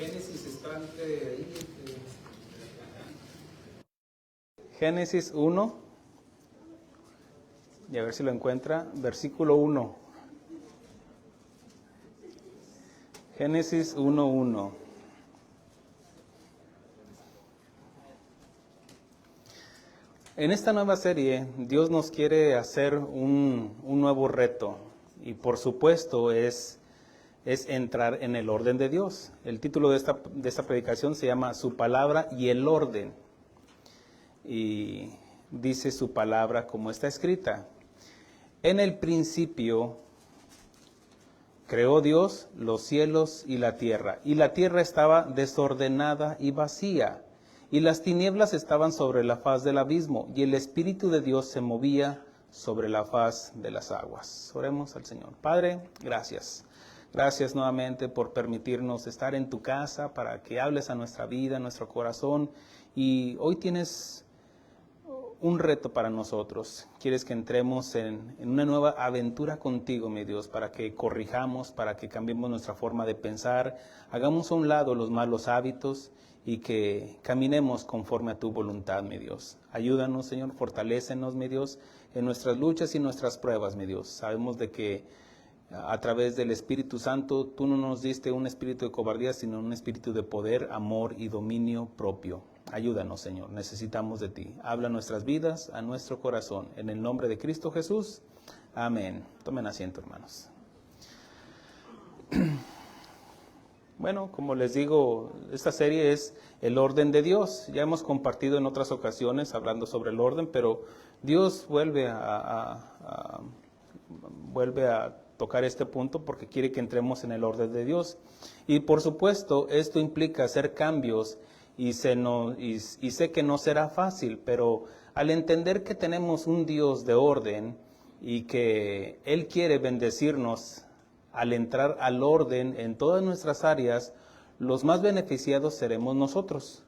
Génesis está ante ahí. Génesis 1, y a ver si lo encuentra, versículo 1. Génesis 1:1. En esta nueva serie, Dios nos quiere hacer un nuevo reto, y por supuesto es entrar en el orden de Dios. El título de esta predicación se llama Su palabra y el orden. Y dice su palabra como está escrita. En el principio creó Dios los cielos y la tierra estaba desordenada y vacía, y las tinieblas estaban sobre la faz del abismo, y el Espíritu de Dios se movía sobre la faz de las aguas. Oremos al Señor. Padre, gracias. Gracias nuevamente por permitirnos estar en tu casa para que hables a nuestra vida, a nuestro corazón. Y hoy tienes un reto para nosotros. Quieres que entremos en una nueva aventura contigo, mi Dios, para que corrijamos, para que cambiemos nuestra forma de pensar, hagamos a un lado los malos hábitos y que caminemos conforme a tu voluntad, mi Dios. Ayúdanos, Señor, fortalécenos, mi Dios, en nuestras luchas y nuestras pruebas, mi Dios. Sabemos de que a través del Espíritu Santo, tú no nos diste un espíritu de cobardía, sino un espíritu de poder, amor y dominio propio. Ayúdanos, Señor, necesitamos de ti. Habla a nuestras vidas, a nuestro corazón. En el nombre de Cristo Jesús, amén. Tomen asiento, hermanos. Bueno, como les digo, esta serie es el orden de Dios. Ya hemos compartido en otras ocasiones hablando sobre el orden, pero Dios vuelve a tocar este punto porque quiere que entremos en el orden de Dios. Y por supuesto, esto implica hacer cambios y sé que no será fácil, pero al entender que tenemos un Dios de orden y que Él quiere bendecirnos al entrar al orden en todas nuestras áreas, los más beneficiados seremos nosotros.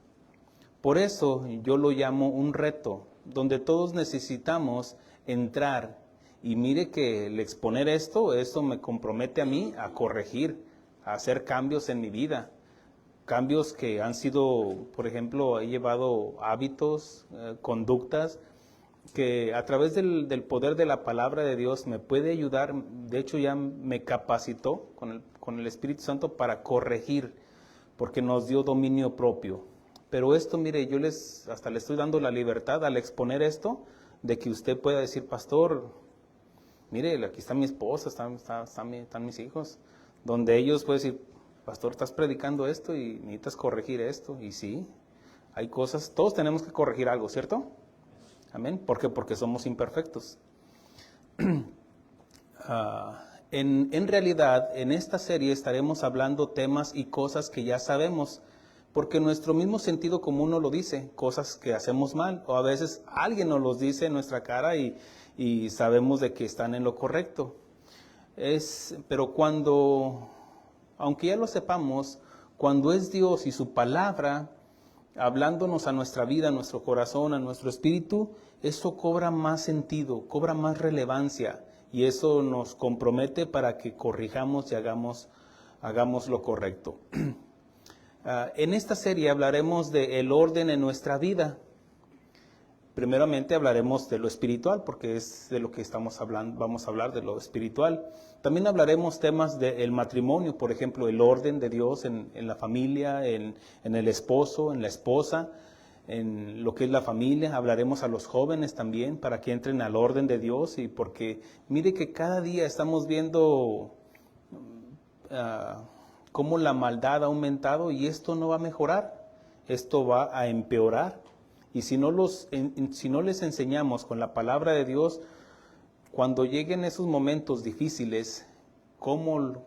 Por eso yo lo llamo un reto, donde todos necesitamos entrar. Y mire que el exponer esto me compromete a mí a corregir, a hacer cambios en mi vida. Cambios que han sido, por ejemplo, he llevado hábitos, conductas, que a través del poder de la palabra de Dios me puede ayudar. De hecho, ya me capacitó con el Espíritu Santo para corregir, porque nos dio dominio propio. Pero esto, mire, yo hasta le estoy dando la libertad al exponer esto, de que usted pueda decir, pastor, mire, aquí está mi esposa, están mis hijos, donde ellos pueden decir, pastor, estás predicando esto y necesitas corregir esto. Y sí, hay cosas, todos tenemos que corregir algo, ¿cierto? Amén. ¿Por qué? Porque somos imperfectos. En realidad, en esta serie estaremos hablando temas y cosas que ya sabemos, porque nuestro mismo sentido común nos lo dice, cosas que hacemos mal, o a veces alguien nos los dice en nuestra cara y sabemos de que están en lo correcto. Pero aunque ya lo sepamos, cuando es Dios y su palabra hablándonos a nuestra vida, a nuestro corazón, a nuestro espíritu, eso cobra más sentido, cobra más relevancia, y eso nos compromete para que corrijamos y hagamos lo correcto. En esta serie hablaremos del orden en nuestra vida. Primeramente hablaremos de lo espiritual, porque es de lo que estamos hablando, vamos a hablar de lo espiritual. También hablaremos temas del matrimonio, por ejemplo, el orden de Dios en la familia, en el esposo, en la esposa, en lo que es la familia. Hablaremos a los jóvenes también para que entren al orden de Dios, y porque mire que cada día estamos viendo cómo la maldad ha aumentado, y esto no va a mejorar, esto va a empeorar. Y si no les enseñamos con la palabra de Dios, cuando lleguen esos momentos difíciles, ¿cómo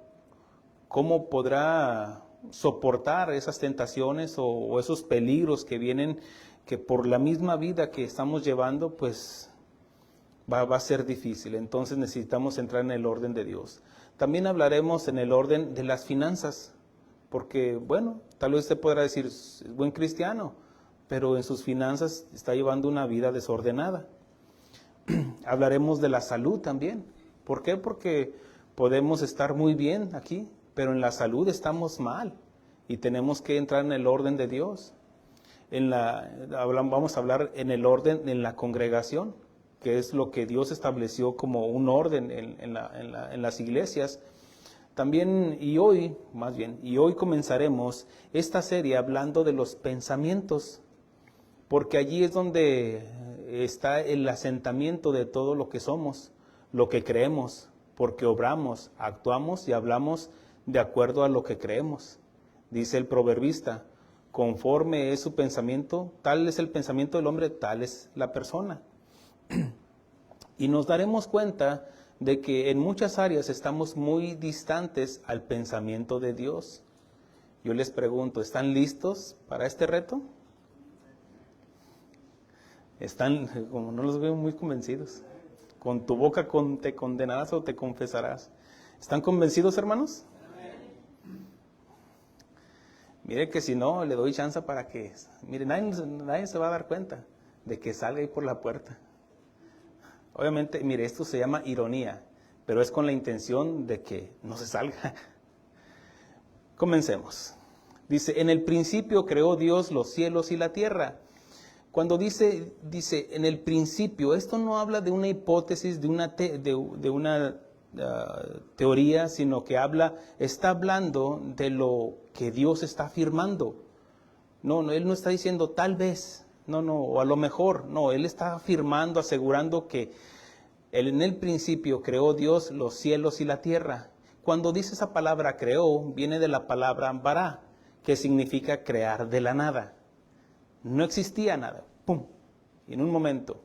podrá soportar esas tentaciones o esos peligros que vienen, que por la misma vida que estamos llevando, pues va a ser difícil? Entonces necesitamos entrar en el orden de Dios. También hablaremos en el orden de las finanzas, porque, bueno, tal vez usted podrá decir, es buen cristiano, pero en sus finanzas está llevando una vida desordenada. Hablaremos de la salud también. ¿Por qué? Porque podemos estar muy bien aquí, pero en la salud estamos mal. y tenemos que entrar en el orden de Dios. Vamos a hablar en el orden en la congregación, que es lo que Dios estableció como un orden en las iglesias. También, y hoy comenzaremos esta serie hablando de los pensamientos, porque allí es donde está el asentamiento de todo lo que somos, lo que creemos, porque obramos, actuamos y hablamos de acuerdo a lo que creemos. Dice el proverbista, conforme es su pensamiento, tal es el pensamiento del hombre, tal es la persona. Y nos daremos cuenta de que en muchas áreas estamos muy distantes al pensamiento de Dios. Yo les pregunto, ¿están listos para este reto? Están, como no los veo muy convencidos. Con tu boca te condenarás o te confesarás. ¿Están convencidos, hermanos? Mire que si no, le doy chance para que... Mire, nadie se va a dar cuenta de que salga ahí por la puerta. Obviamente, mire, esto se llama ironía, pero es con la intención de que no se salga. Comencemos. Dice, en el principio creó Dios los cielos y la tierra. Cuando dice en el principio, esto no habla de una hipótesis, de una teoría, sino que está hablando de lo que Dios está afirmando. No, Él no está diciendo tal vez, o a lo mejor, no, Él está afirmando, asegurando que en el principio creó Dios los cielos y la tierra. Cuando dice esa palabra creó, viene de la palabra bara, que significa crear de la nada. No existía nada, ¡pum! Y en un momento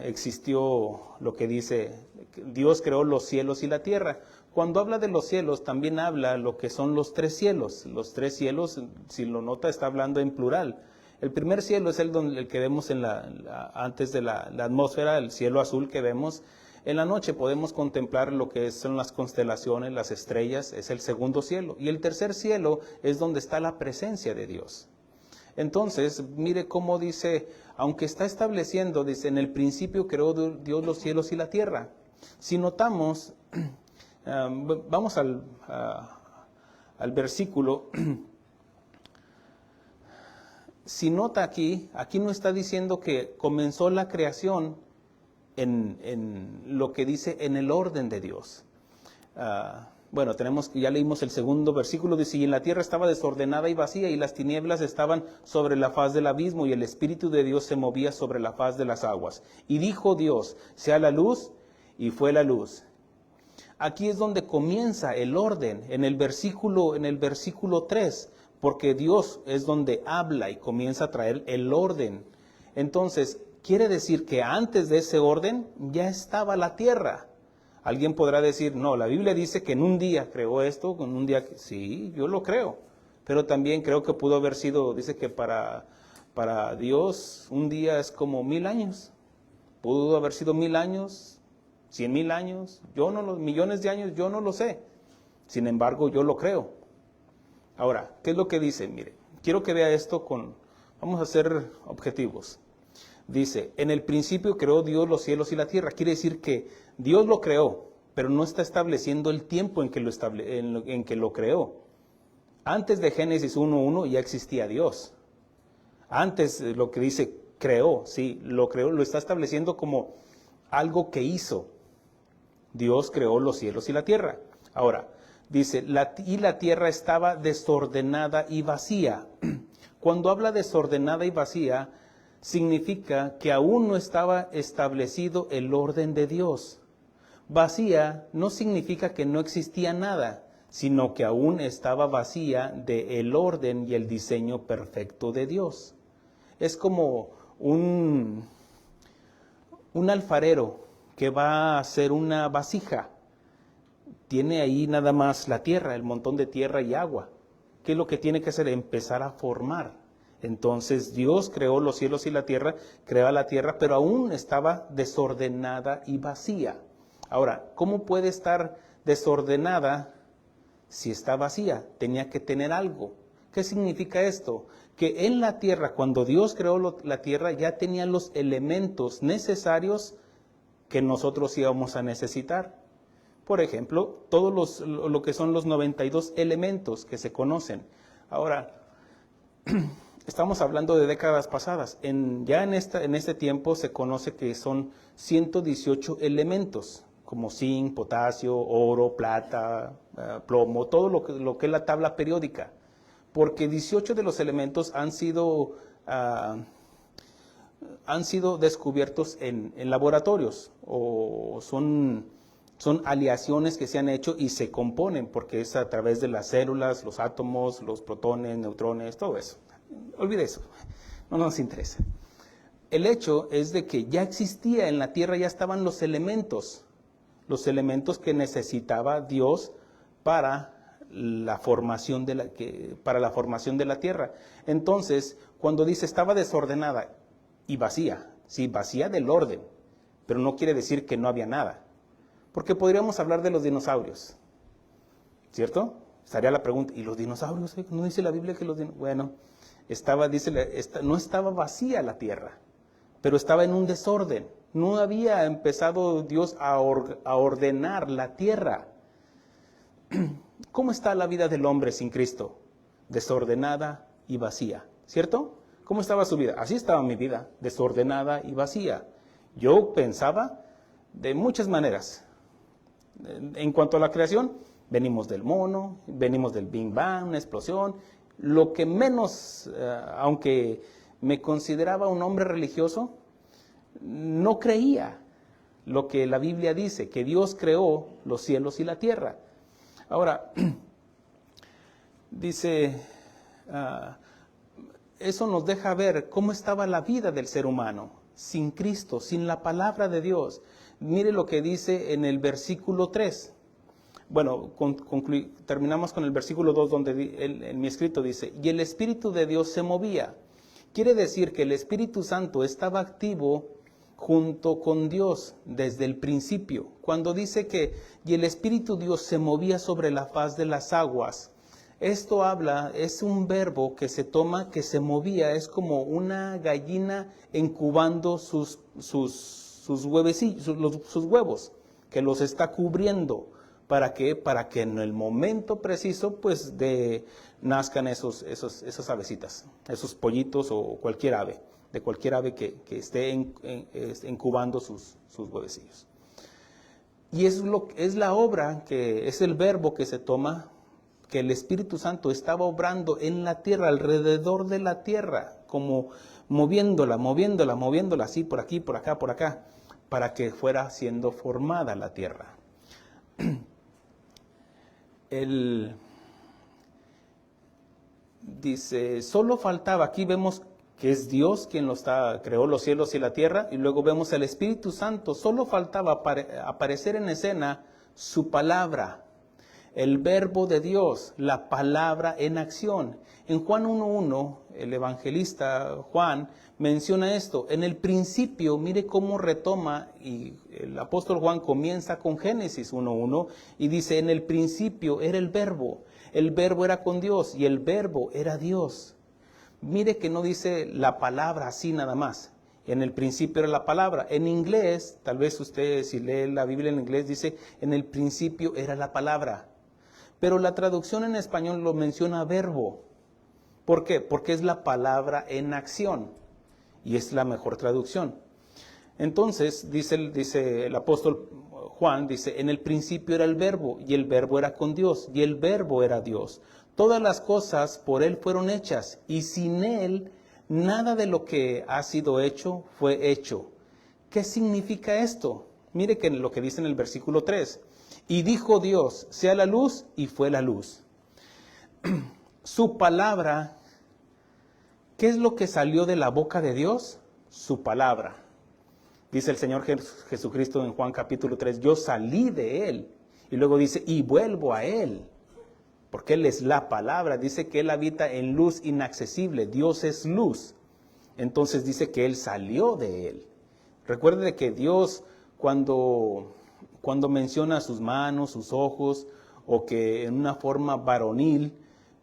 existió lo que dice, Dios creó los cielos y la tierra. Cuando habla de los cielos, también habla lo que son los tres cielos. Los tres cielos, si lo nota, está hablando en plural. El primer cielo es el que vemos antes de la atmósfera, el cielo azul que vemos. En la noche podemos contemplar lo que son las constelaciones, las estrellas, es el segundo cielo. Y el tercer cielo es donde está la presencia de Dios. Entonces, mire cómo dice, aunque está estableciendo, dice, en el principio creó Dios los cielos y la tierra. Si notamos, vamos al versículo, si nota aquí no está diciendo que comenzó la creación en lo que dice en el orden de Dios. Bueno, ya leímos el segundo versículo, dice, y en la tierra estaba desordenada y vacía, y las tinieblas estaban sobre la faz del abismo, y el Espíritu de Dios se movía sobre la faz de las aguas. Y dijo Dios, sea la luz, y fue la luz. Aquí es donde comienza el orden, en el versículo 3, porque Dios es donde habla y comienza a traer el orden. Entonces, quiere decir que antes de ese orden ya estaba la tierra. Alguien podrá decir, no, la Biblia dice que en un día creó esto, en un día... Sí, yo lo creo, pero también creo que pudo haber sido, dice que para Dios un día es como 1000 años. Pudo haber sido 1000 años, 100,000 años, millones de años, yo no lo sé. Sin embargo, yo lo creo. Ahora, ¿qué es lo que dice? Mire, quiero que vea esto vamos a ser objetivos. Dice, en el principio creó Dios los cielos y la tierra. Quiere decir que Dios lo creó, pero no está estableciendo el tiempo en que lo creó. Antes de Génesis 1:1 ya existía Dios. Antes lo que dice creó, sí, lo creó, lo está estableciendo como algo que hizo. Dios creó los cielos y la tierra. Ahora, dice, y la tierra estaba desordenada y vacía. Cuando habla desordenada y vacía, significa que aún no estaba establecido el orden de Dios. Vacía no significa que no existía nada, sino que aún estaba vacía del orden y el diseño perfecto de Dios. Es como un alfarero que va a hacer una vasija. Tiene ahí nada más la tierra, el montón de tierra y agua. ¿Qué es lo que tiene que hacer? Empezar a formar. Entonces Dios creó los cielos y la tierra, creó la tierra, pero aún estaba desordenada y vacía. Ahora, ¿cómo puede estar desordenada si está vacía? Tenía que tener algo. ¿Qué significa esto? Que en la tierra, cuando Dios creó la tierra, ya tenía los elementos necesarios que nosotros íbamos a necesitar. Por ejemplo, lo que son los 92 elementos que se conocen. Ahora, estamos hablando de décadas pasadas. En este tiempo se conoce que son 118 elementos, como zinc, potasio, oro, plata, plomo, todo lo que es la tabla periódica. Porque 18 de los elementos han sido descubiertos en laboratorios o son aleaciones que se han hecho y se componen porque es a través de las células, los átomos, los protones, neutrones, todo eso. Olvide eso, no nos interesa. El hecho es de que ya existía en la tierra, ya estaban los elementos que necesitaba Dios para la formación de la tierra. Entonces, cuando dice estaba desordenada y vacía, sí, vacía del orden, pero no quiere decir que no había nada. Porque podríamos hablar de los dinosaurios, ¿cierto? Estaría la pregunta, ¿y los dinosaurios? ¿No dice la Biblia que los dinosaurios? Bueno, no estaba vacía la tierra, pero estaba en un desorden. No había empezado Dios a ordenar la tierra. ¿Cómo está la vida del hombre sin Cristo? Desordenada y vacía, ¿cierto? ¿Cómo estaba su vida? Así estaba mi vida, desordenada y vacía. Yo pensaba de muchas maneras. En cuanto a la creación, venimos del mono, venimos del Big Bang, una explosión. Lo que menos, aunque me consideraba un hombre religioso, no creía lo que la Biblia dice, que Dios creó los cielos y la tierra. Ahora, dice, eso nos deja ver cómo estaba la vida del ser humano, sin Cristo, sin la palabra de Dios. Mire lo que dice en el versículo 3. Bueno, terminamos con el versículo 2 donde en mi escrito dice, y el Espíritu de Dios se movía. Quiere decir que el Espíritu Santo estaba activo junto con Dios desde el principio. Cuando dice que, y el Espíritu de Dios se movía sobre la faz de las aguas, esto es un verbo que se toma, que se movía, es como una gallina incubando sus huevecillos, sus huevos, que los está cubriendo. ¿Para qué? Para que en el momento preciso, pues, nazcan esas avecitas, esos pollitos o cualquier ave, de cualquier ave que esté incubando sus huevecillos. Y es la obra, que es el verbo que se toma, que el Espíritu Santo estaba obrando en la tierra, alrededor de la tierra, como moviéndola, así por aquí, por acá, para que fuera siendo formada la tierra. Dice, solo faltaba, aquí vemos que es Dios quien creó los cielos y la tierra, y luego vemos al Espíritu Santo, solo faltaba aparecer en escena su palabra, el verbo de Dios, la palabra en acción. En Juan 1:1, el evangelista Juan menciona esto. En el principio, mire cómo retoma, y el apóstol Juan comienza con Génesis 1:1 y dice, en el principio era el verbo era con Dios y el verbo era Dios. Mire que no dice la palabra así nada más. En el principio era la palabra. En inglés, tal vez usted si lee la Biblia en inglés dice, en el principio era la palabra. Pero la traducción en español lo menciona verbo. ¿Por qué? Porque es la palabra en acción. Y es la mejor traducción. Entonces, dice el apóstol Juan, dice, en el principio era el verbo, y el verbo era con Dios, y el verbo era Dios. Todas las cosas por Él fueron hechas, y sin Él, nada de lo que ha sido hecho fue hecho. ¿Qué significa esto? Mire que lo que dice en el versículo 3. Y dijo Dios, sea la luz, y fue la luz. Su palabra, ¿qué es lo que salió de la boca de Dios? Su palabra. Dice el Señor Jesucristo en Juan capítulo 3, yo salí de Él. Y luego dice, y vuelvo a Él. Porque Él es la palabra. Dice que Él habita en luz inaccesible. Dios es luz. Entonces dice que Él salió de Él. Recuerde que Dios cuando menciona sus manos, sus ojos, o que en una forma varonil,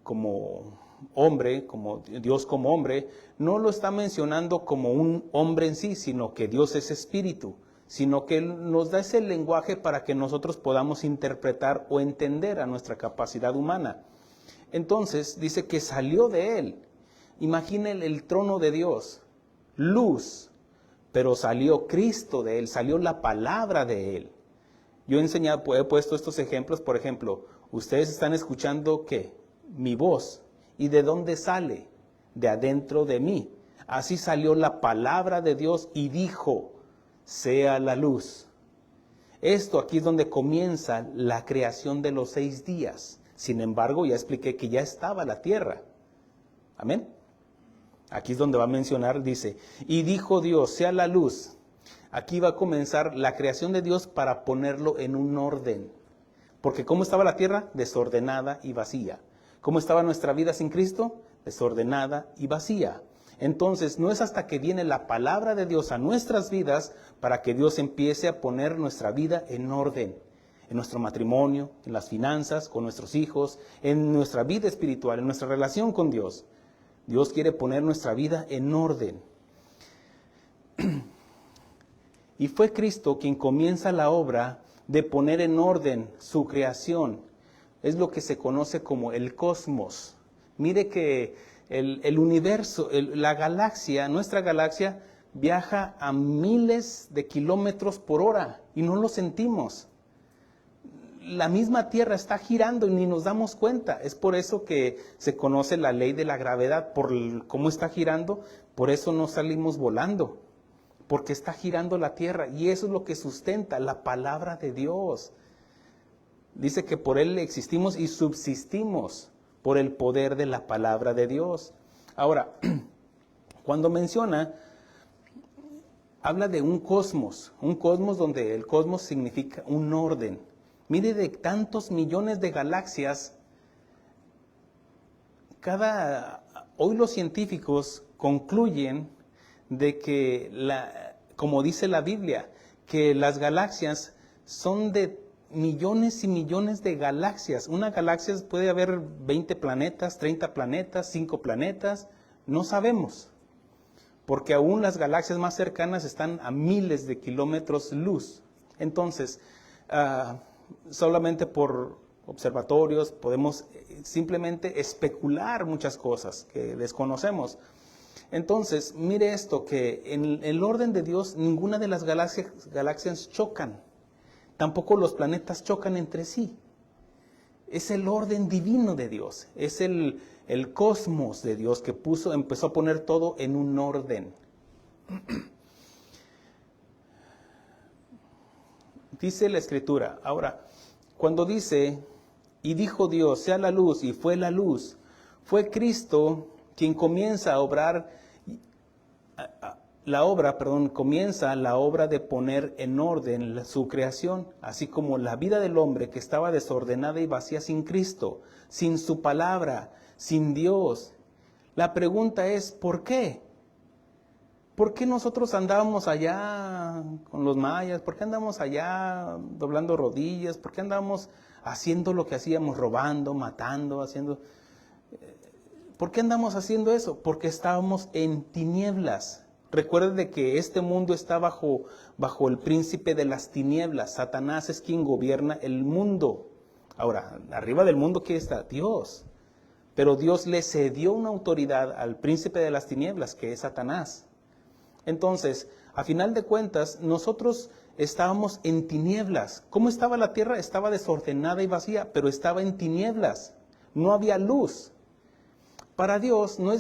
como hombre, como Dios como hombre, no lo está mencionando como un hombre en sí, sino que Dios es espíritu. sino que Él nos da ese lenguaje para que nosotros podamos interpretar o entender a nuestra capacidad humana. Entonces dice que salió de Él. Imaginen el trono de Dios, luz, pero salió Cristo de Él, salió la palabra de Él. Yo he puesto estos ejemplos, por ejemplo, ustedes están escuchando ¿qué? Mi voz. ¿Y de dónde sale? De adentro de mí. Así salió la palabra de Dios y dijo, sea la luz. Esto aquí es donde comienza la creación de los 6 días. Sin embargo, ya expliqué que ya estaba la tierra. Amén. Aquí es donde va a mencionar, dice, y dijo Dios, sea la luz. Aquí va a comenzar la creación de Dios para ponerlo en un orden. Porque ¿cómo estaba la tierra? Desordenada y vacía. ¿Cómo estaba nuestra vida sin Cristo? Desordenada y vacía. Entonces, no es hasta que viene la palabra de Dios a nuestras vidas para que Dios empiece a poner nuestra vida en orden. En nuestro matrimonio, en las finanzas, con nuestros hijos, en nuestra vida espiritual, en nuestra relación con Dios. Dios quiere poner nuestra vida en orden. Y fue Cristo quien comienza la obra de poner en orden su creación. Es lo que se conoce como el cosmos. Mire que el universo, la galaxia, nuestra galaxia, viaja a miles de kilómetros por hora y no lo sentimos. La misma Tierra está girando y ni nos damos cuenta. Es por eso que se conoce la ley de la gravedad, por cómo está girando, por eso no salimos volando, porque está girando la Tierra y eso es lo que sustenta la palabra de Dios. Dice que por Él existimos y subsistimos por el poder de la palabra de Dios. Ahora, cuando menciona, habla de un cosmos donde el cosmos significa un orden. Mire, de tantos millones de galaxias, hoy los científicos concluyen de que, como dice la Biblia, que las galaxias son de millones y millones de galaxias. Una galaxia puede haber 20 planetas, 30 planetas, 5 planetas, no sabemos. Porque aún las galaxias más cercanas están a miles de kilómetros luz. Entonces, solamente por observatorios podemos simplemente especular muchas cosas que desconocemos. Entonces, mire esto, que en el orden de Dios ninguna de las galaxias chocan. Tampoco los planetas chocan entre sí. Es el orden divino de Dios. Es el cosmos de Dios que empezó a poner todo en un orden. Dice la Escritura. Ahora, cuando dice, y dijo Dios, sea la luz, y fue la luz, fue Cristo quien comienza a obrar, comienza la obra de poner en orden su creación, así como la vida del hombre que estaba desordenada y vacía sin Cristo, sin su palabra, sin Dios. La pregunta es, ¿por qué? ¿Por qué nosotros andábamos allá con los mayas? ¿Por qué andábamos allá doblando rodillas? ¿Por qué andábamos haciendo lo que hacíamos, robando, matando, haciendo? ¿Por qué andamos haciendo eso? Porque estábamos en tinieblas. Recuerde que este mundo está bajo el príncipe de las tinieblas. Satanás es quien gobierna el mundo. Ahora, arriba del mundo, ¿quién está? Dios. Pero Dios le cedió una autoridad al príncipe de las tinieblas, que es Satanás. Entonces, a final de cuentas, nosotros estábamos en tinieblas. ¿Cómo estaba la tierra? Estaba desordenada y vacía, pero estaba en tinieblas. No había luz. Para Dios no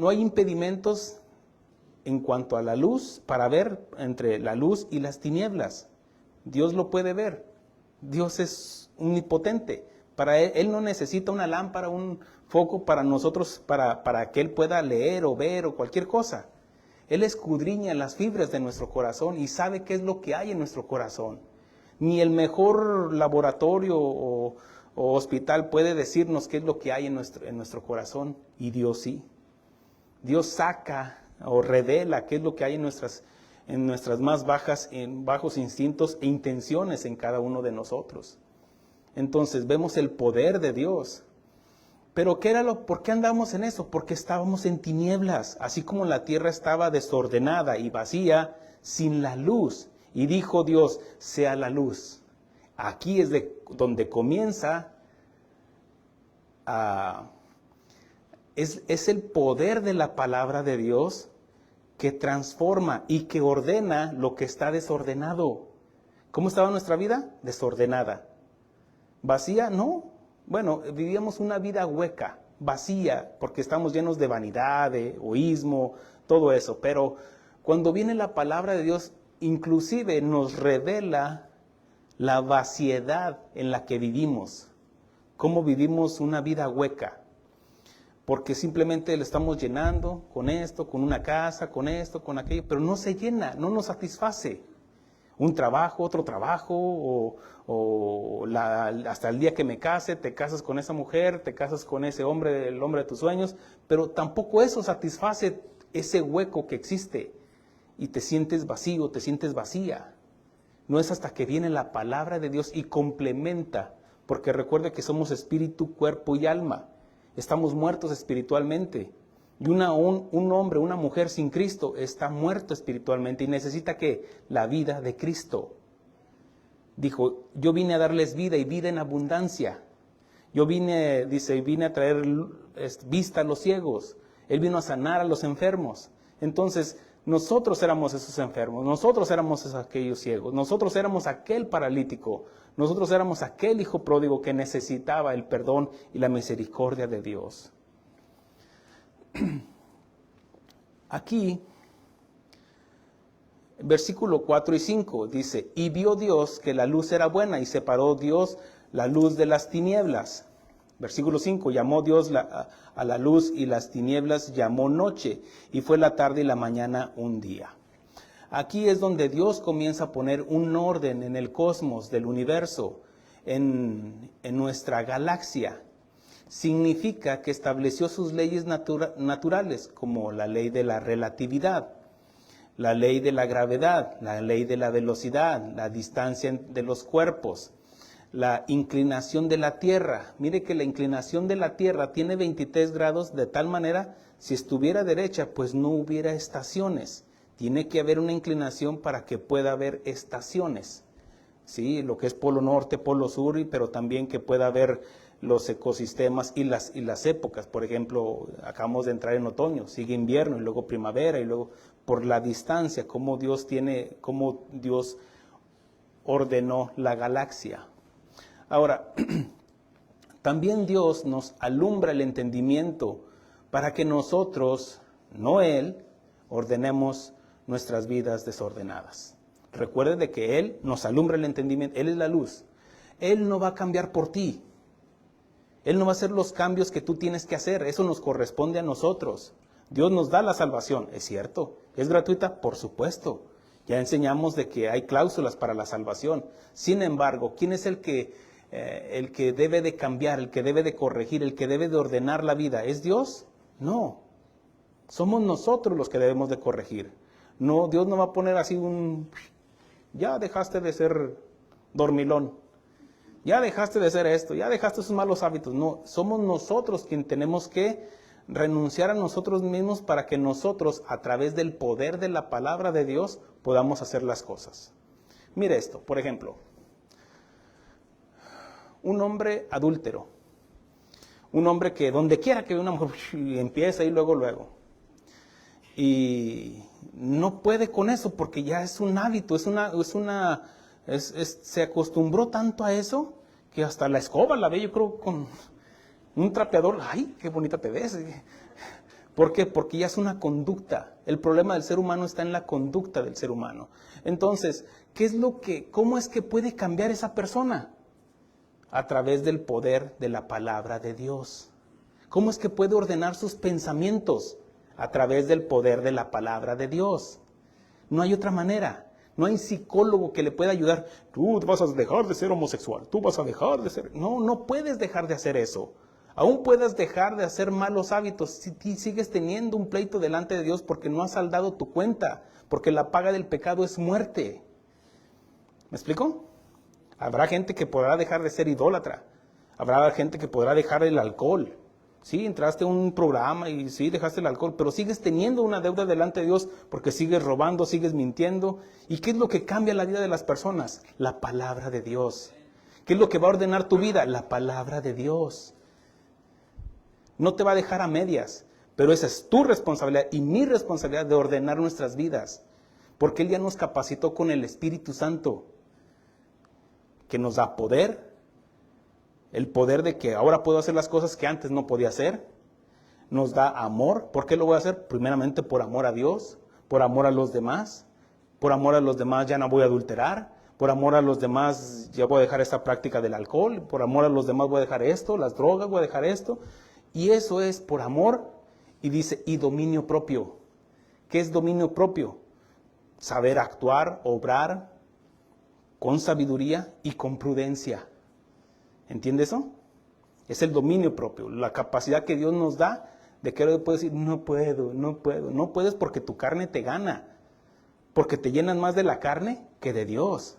hay impedimentos en cuanto a la luz para ver entre la luz y las tinieblas. Dios lo puede ver. Dios es omnipotente. Para Él no necesita una lámpara, un foco para nosotros, para que Él pueda leer o ver o cualquier cosa. Él escudriña las fibras de nuestro corazón y sabe qué es lo que hay en nuestro corazón. Ni el mejor laboratorio o hospital puede decirnos qué es lo que hay en nuestro corazón, y Dios sí. Dios saca o revela qué es lo que hay en nuestras más bajos instintos e intenciones en cada uno de nosotros. Entonces vemos el poder de Dios. Pero ¿por qué andábamos en eso? Porque estábamos en tinieblas, así como la tierra estaba desordenada y vacía, sin la luz. Y dijo Dios, sea la luz. Aquí es donde comienza es el poder de la palabra de Dios que transforma y que ordena lo que está desordenado. ¿Cómo estaba nuestra vida? Desordenada. ¿Vacía? No. Bueno, vivíamos una vida hueca, vacía, porque estamos llenos de vanidad, de egoísmo, todo eso. Pero cuando viene la palabra de Dios, inclusive nos revela la vaciedad en la que vivimos. Cómo vivimos una vida hueca. Porque simplemente le estamos llenando con esto, con una casa, con esto, con aquello, pero no se llena, no nos satisface. Un trabajo, otro trabajo, hasta el día que me case, te casas con esa mujer, te casas con ese hombre, el hombre de tus sueños, pero tampoco eso satisface ese hueco que existe y te sientes vacío, te sientes vacía. No es hasta que viene la palabra de Dios y complementa, porque recuerde que somos espíritu, cuerpo y alma. Estamos muertos espiritualmente. Y un hombre, una mujer sin Cristo está muerto espiritualmente y necesita ¿qué? La vida de Cristo. Dijo, yo vine a darles vida y vida en abundancia. Yo vine a traer vista a los ciegos. Él vino a sanar a los enfermos. Entonces, nosotros éramos esos enfermos, nosotros éramos aquellos ciegos, nosotros éramos aquel paralítico, nosotros éramos aquel hijo pródigo que necesitaba el perdón y la misericordia de Dios. Aquí, versículo 4 y 5 dice, y vio Dios que la luz era buena y separó Dios la luz de las tinieblas. Versículo 5, llamó Dios a la luz y las tinieblas llamó noche, y fue la tarde y la mañana un día. Aquí es donde Dios comienza a poner un orden en el cosmos del universo, en nuestra galaxia. Significa que estableció sus leyes naturales, como la ley de la relatividad, la ley de la gravedad, la ley de la velocidad, la distancia de los cuerpos, la inclinación de la Tierra. Mire que la inclinación de la Tierra tiene 23 grados, de tal manera, si estuviera derecha, pues no hubiera estaciones. Tiene que haber una inclinación para que pueda haber estaciones. Sí, lo que es polo norte, polo sur, pero también que pueda haber los ecosistemas y las épocas. Por ejemplo, acabamos de entrar en otoño, sigue invierno y luego primavera y luego por la distancia, cómo Dios ordenó la galaxia. Ahora, también Dios nos alumbra el entendimiento para que nosotros, no Él, ordenemos nuestras vidas desordenadas. Recuerde de que Él nos alumbra el entendimiento, Él es la luz. Él no va a cambiar por ti. Él no va a hacer los cambios que tú tienes que hacer, eso nos corresponde a nosotros. Dios nos da la salvación, es cierto. ¿Es gratuita? Por supuesto. Ya enseñamos de que hay cláusulas para la salvación. Sin embargo, ¿quién es el que debe de cambiar, el que debe de corregir, el que debe de ordenar la vida? ¿Es Dios? No. Somos nosotros los que debemos de corregir. No, Dios no va a poner así ya dejaste de ser dormilón, ya dejaste de ser esto, ya dejaste esos malos hábitos. No, somos nosotros quien tenemos que renunciar a nosotros mismos para que nosotros, a través del poder de la palabra de Dios, podamos hacer las cosas. Mire esto, por ejemplo, un hombre adúltero, un hombre que donde quiera que ve una mujer empieza y luego. Y no puede con eso porque ya es un hábito, se acostumbró tanto a eso que hasta la escoba la ve, yo creo, con un trapeador. ¡Ay, qué bonita te ves! ¿Por qué? Porque ya es una conducta. El problema del ser humano está en la conducta del ser humano. Entonces, ¿cómo es que puede cambiar esa persona? A través del poder de la palabra de Dios. ¿Cómo es que puede ordenar sus pensamientos? A través del poder de la palabra de Dios. No hay otra manera. No hay psicólogo que le pueda ayudar. Tú vas a dejar de ser homosexual. Tú vas a dejar de ser... No puedes dejar de hacer eso. Aún puedes dejar de hacer malos hábitos si sigues teniendo un pleito delante de Dios porque no has saldado tu cuenta. Porque la paga del pecado es muerte. ¿Me explico? Habrá gente que podrá dejar de ser idólatra. Habrá gente que podrá dejar el alcohol. Sí, entraste a un programa y sí, dejaste el alcohol, pero sigues teniendo una deuda delante de Dios porque sigues robando, sigues mintiendo. ¿Y qué es lo que cambia la vida de las personas? La palabra de Dios. ¿Qué es lo que va a ordenar tu vida? La palabra de Dios. No te va a dejar a medias, pero esa es tu responsabilidad y mi responsabilidad de ordenar nuestras vidas. Porque Él ya nos capacitó con el Espíritu Santo, que nos da poder. El poder de que ahora puedo hacer las cosas que antes no podía hacer. Nos da amor. ¿Por qué lo voy a hacer? Primeramente por amor a Dios, por amor a los demás. Por amor a los demás ya no voy a adulterar. Por amor a los demás ya voy a dejar esta práctica del alcohol. Por amor a los demás voy a dejar esto, las drogas, voy a dejar esto. Y eso es por amor. Y dice, y dominio propio. ¿Qué es dominio propio? Saber actuar, obrar con sabiduría y con prudencia. ¿Entiende eso? Es el dominio propio, la capacidad que Dios nos da de que ahora puedes decir, no puedo. No puedes porque tu carne te gana, porque te llenan más de la carne que de Dios.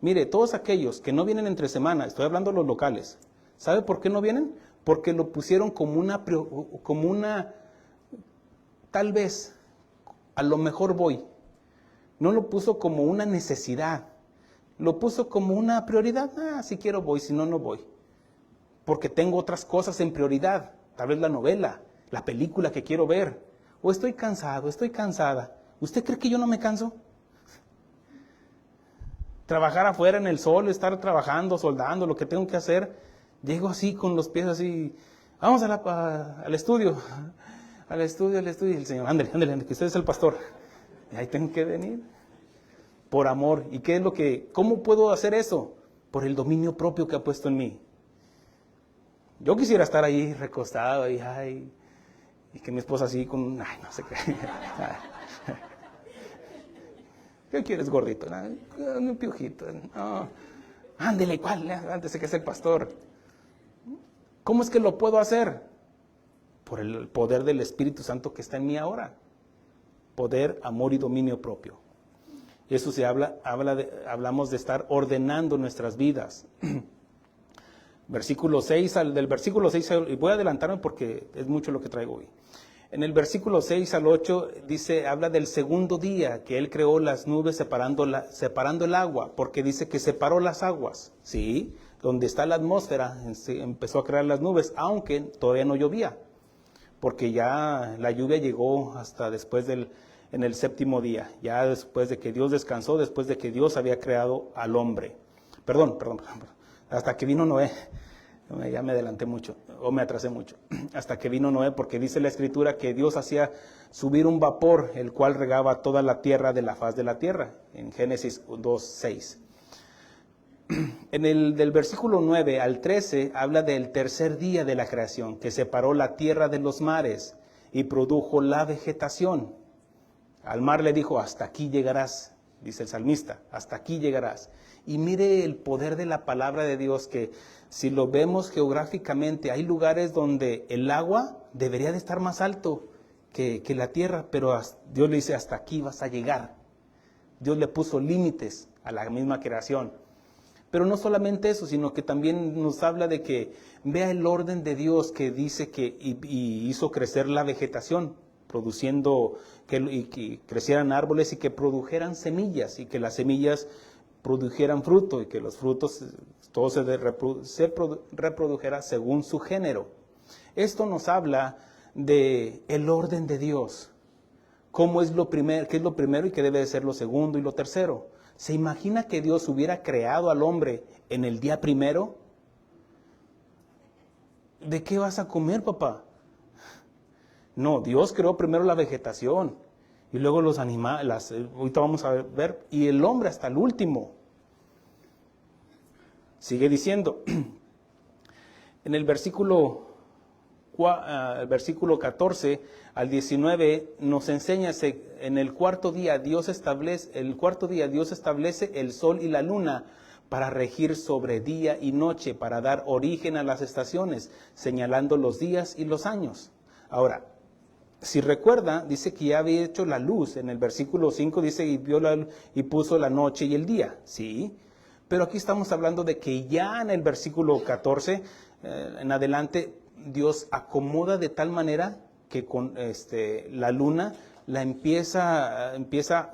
Mire, todos aquellos que no vienen entre semana, estoy hablando de los locales, ¿sabe por qué no vienen? Porque lo pusieron como una, tal vez, a lo mejor voy. No lo puso como una necesidad. Lo puso como una prioridad. Si quiero voy, si no, no voy. Porque tengo otras cosas en prioridad. Tal vez la novela, la película que quiero ver. O estoy cansado, estoy cansada. ¿Usted cree que yo no me canso? Trabajar afuera en el sol, estar trabajando, soldando, lo que tengo que hacer. Llego así con los pies así. Vamos al estudio. Al estudio. Y el Señor, ándale, que usted es el pastor. Y ahí tengo que venir. Por amor. ¿Y qué es cómo puedo hacer eso? Por el dominio propio que ha puesto en mí. Yo quisiera estar ahí recostado y que mi esposa así con, no sé qué. ¿Qué quieres, gordito? Un piojito. No. Ándele, ¿cuál? Antes de que sea el pastor. ¿Cómo es que lo puedo hacer? Por el poder del Espíritu Santo que está en mí ahora. Poder, amor y dominio propio. Eso se hablamos de estar ordenando nuestras vidas. Versículo 6, del versículo 6, y voy a adelantarme porque es mucho lo que traigo hoy. En el versículo 6 al 8 habla del segundo día que Él creó las nubes separando el agua, porque dice que separó las aguas, ¿sí? Donde está la atmósfera, se empezó a crear las nubes, aunque todavía no llovía, porque ya la lluvia llegó hasta después en el séptimo día, ya después de que Dios descansó, después de que Dios había creado al hombre. Perdón, hasta que vino Noé. Ya me adelanté mucho, o me atrasé mucho. Hasta que vino Noé, porque dice la Escritura que Dios hacía subir un vapor, el cual regaba toda la tierra de la faz de la tierra, en Génesis 2:6. Del versículo 9 al 13 habla del tercer día de la creación, que separó la tierra de los mares y produjo la vegetación. Al mar le dijo, hasta aquí llegarás, dice el salmista, hasta aquí llegarás. Y mire el poder de la palabra de Dios, que si lo vemos geográficamente, hay lugares donde el agua debería de estar más alto que la tierra, pero Dios le dice, hasta aquí vas a llegar. Dios le puso límites a la misma creación. Pero no solamente eso, sino que también nos habla de que vea el orden de Dios que dice que y hizo crecer la vegetación, produciendo que crecieran árboles y que produjeran semillas, y que las semillas produjeran fruto, y que los frutos todo se reprodujera según su género. Esto nos habla de el orden de Dios, cómo es lo primero, qué es lo primero y qué debe de ser lo segundo y lo tercero. ¿Se imagina que Dios hubiera creado al hombre en el día primero? ¿De qué vas a comer, papá? No, Dios creó primero la vegetación y luego los animales, ahorita vamos a ver, y el hombre hasta el último. Sigue diciendo, en el versículo 14 al 19 nos enseña, en el cuarto día Dios establece el sol y la luna para regir sobre día y noche, para dar origen a las estaciones, señalando los días y los años. Ahora, si recuerda, dice que ya había hecho la luz. En el versículo 5 dice, y puso la noche y el día. Sí, pero aquí estamos hablando de que ya en el versículo 14, en adelante, Dios acomoda de tal manera que con la luna empieza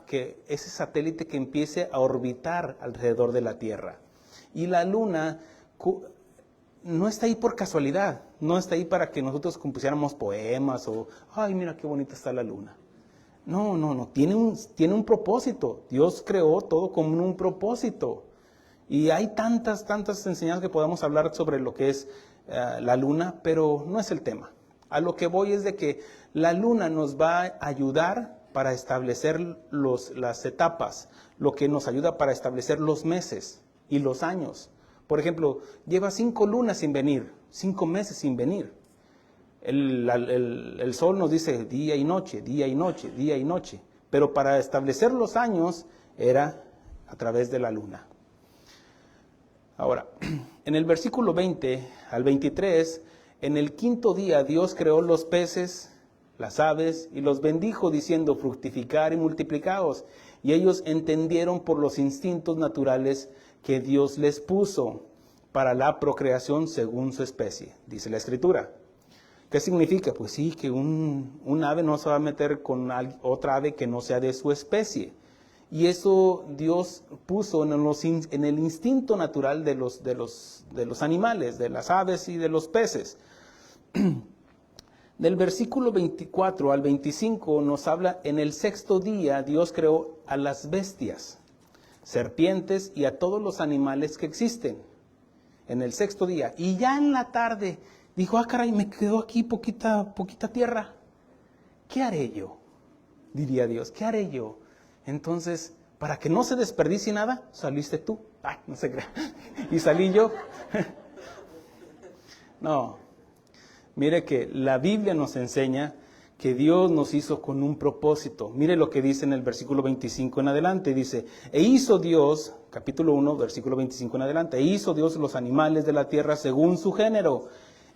que ese satélite que empiece a orbitar alrededor de la Tierra. Y la luna no está ahí por casualidad, no está ahí para que nosotros compusiéramos poemas o, ay, mira qué bonita está la luna. No, tiene un propósito. Dios creó todo con un propósito. Y hay tantas enseñanzas que podamos hablar sobre lo que es la luna, pero no es el tema. A lo que voy es de que la luna nos va a ayudar para establecer las etapas, lo que nos ayuda para establecer los meses y los años. Por ejemplo, lleva 5 lunas sin venir, 5 meses sin venir. El sol nos dice día y noche, día y noche, día y noche. Pero para establecer los años era a través de la luna. Ahora, en el versículo 20 al 23, en el 5º día Dios creó los peces, las aves, y los bendijo diciendo, fructificar y multiplicaos. Y ellos entendieron por los instintos naturales que Dios les puso para la procreación según su especie, dice la Escritura. ¿Qué significa? Pues sí, que un ave no se va a meter con otra ave que no sea de su especie. Y eso Dios puso en el instinto natural de los animales, de las aves y de los peces. Del versículo 24 al 25 nos habla, en el 6º día Dios creó a las bestias, serpientes y a todos los animales que existen. En el 6º día. Y ya en la tarde dijo, caray, me quedó aquí poquita tierra. ¿Qué haré yo? Diría Dios, ¿qué haré yo? Entonces, para que no se desperdicie nada, saliste tú. Ay, no se crea. Y salí yo. No. Mire que la Biblia nos enseña que Dios nos hizo con un propósito. Mire lo que dice en el versículo 25 en adelante. Dice, e hizo Dios, capítulo 1, versículo 25 en adelante, e hizo Dios los animales de la tierra según su género,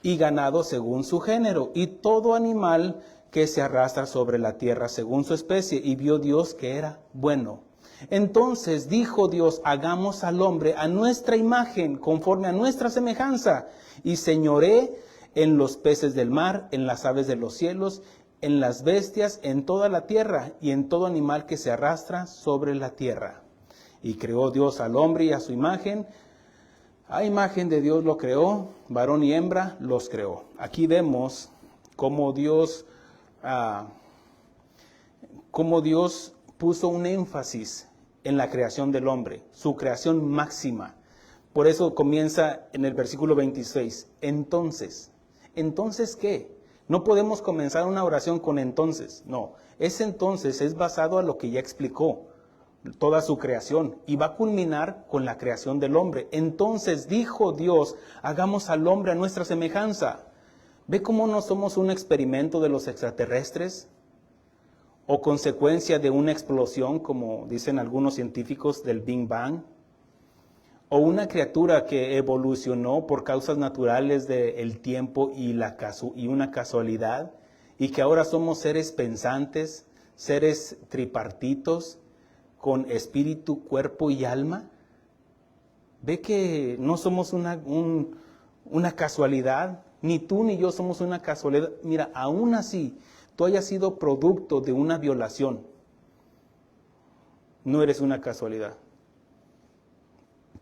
y ganado según su género, y todo animal que se arrastra sobre la tierra según su especie, y vio Dios que era bueno. Entonces dijo Dios, hagamos al hombre a nuestra imagen, conforme a nuestra semejanza, y señoré en los peces del mar, en las aves de los cielos, en las bestias, en toda la tierra, y en todo animal que se arrastra sobre la tierra. Y creó Dios al hombre y a su imagen, a imagen de Dios lo creó, varón y hembra los creó. Aquí vemos cómo Dios puso un énfasis en la creación del hombre, su creación máxima. Por eso comienza en el versículo 26, entonces. ¿Entonces qué? No podemos comenzar una oración con entonces, no. Ese entonces es basado a lo que ya explicó, toda su creación, y va a culminar con la creación del hombre. Entonces dijo Dios, hagamos al hombre a nuestra semejanza. ¿Ve cómo no somos un experimento de los extraterrestres? ¿O consecuencia de una explosión, como dicen algunos científicos, del Big Bang? ¿O una criatura que evolucionó por causas naturales del tiempo y una casualidad? Y que ahora somos seres pensantes, seres tripartitos, con espíritu, cuerpo y alma. ¿Ve que no somos una casualidad? Ni tú ni yo somos una casualidad. Mira, aún así, tú hayas sido producto de una violación. No eres una casualidad.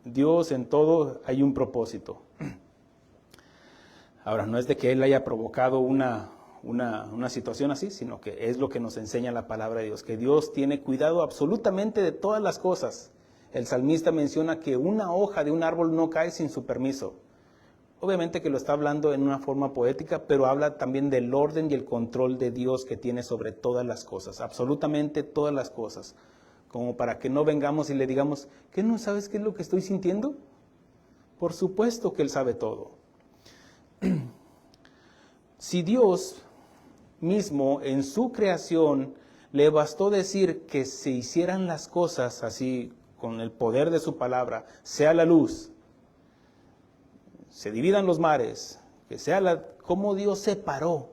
Dios en todo hay un propósito. Ahora, no es de que Él haya provocado una situación así, sino que es lo que nos enseña la palabra de Dios, que Dios tiene cuidado absolutamente de todas las cosas. El salmista menciona que una hoja de un árbol no cae sin su permiso. Obviamente que lo está hablando en una forma poética, pero habla también del orden y el control de Dios que tiene sobre todas las cosas, absolutamente todas las cosas. Como para que no vengamos y le digamos, ¿qué no sabes qué es lo que estoy sintiendo? Por supuesto que Él sabe todo. Si Dios mismo en su creación le bastó decir que se hicieran las cosas así, con el poder de su palabra, sea la luz, se dividan los mares, que sea como Dios separó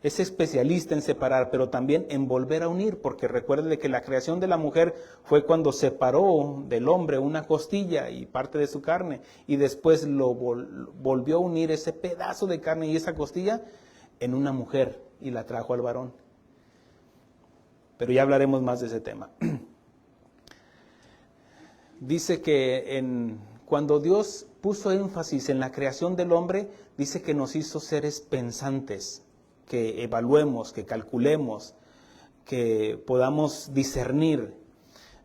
Es especialista en separar, pero también en volver a unir, porque recuerde que la creación de la mujer fue cuando separó del hombre una costilla y parte de su carne, y después lo volvió a unir ese pedazo de carne y esa costilla en una mujer y la trajo al varón. Pero ya hablaremos más de ese tema. Dice que cuando Dios puso énfasis en la creación del hombre, dice que nos hizo seres pensantes, que evaluemos, que calculemos, que podamos discernir.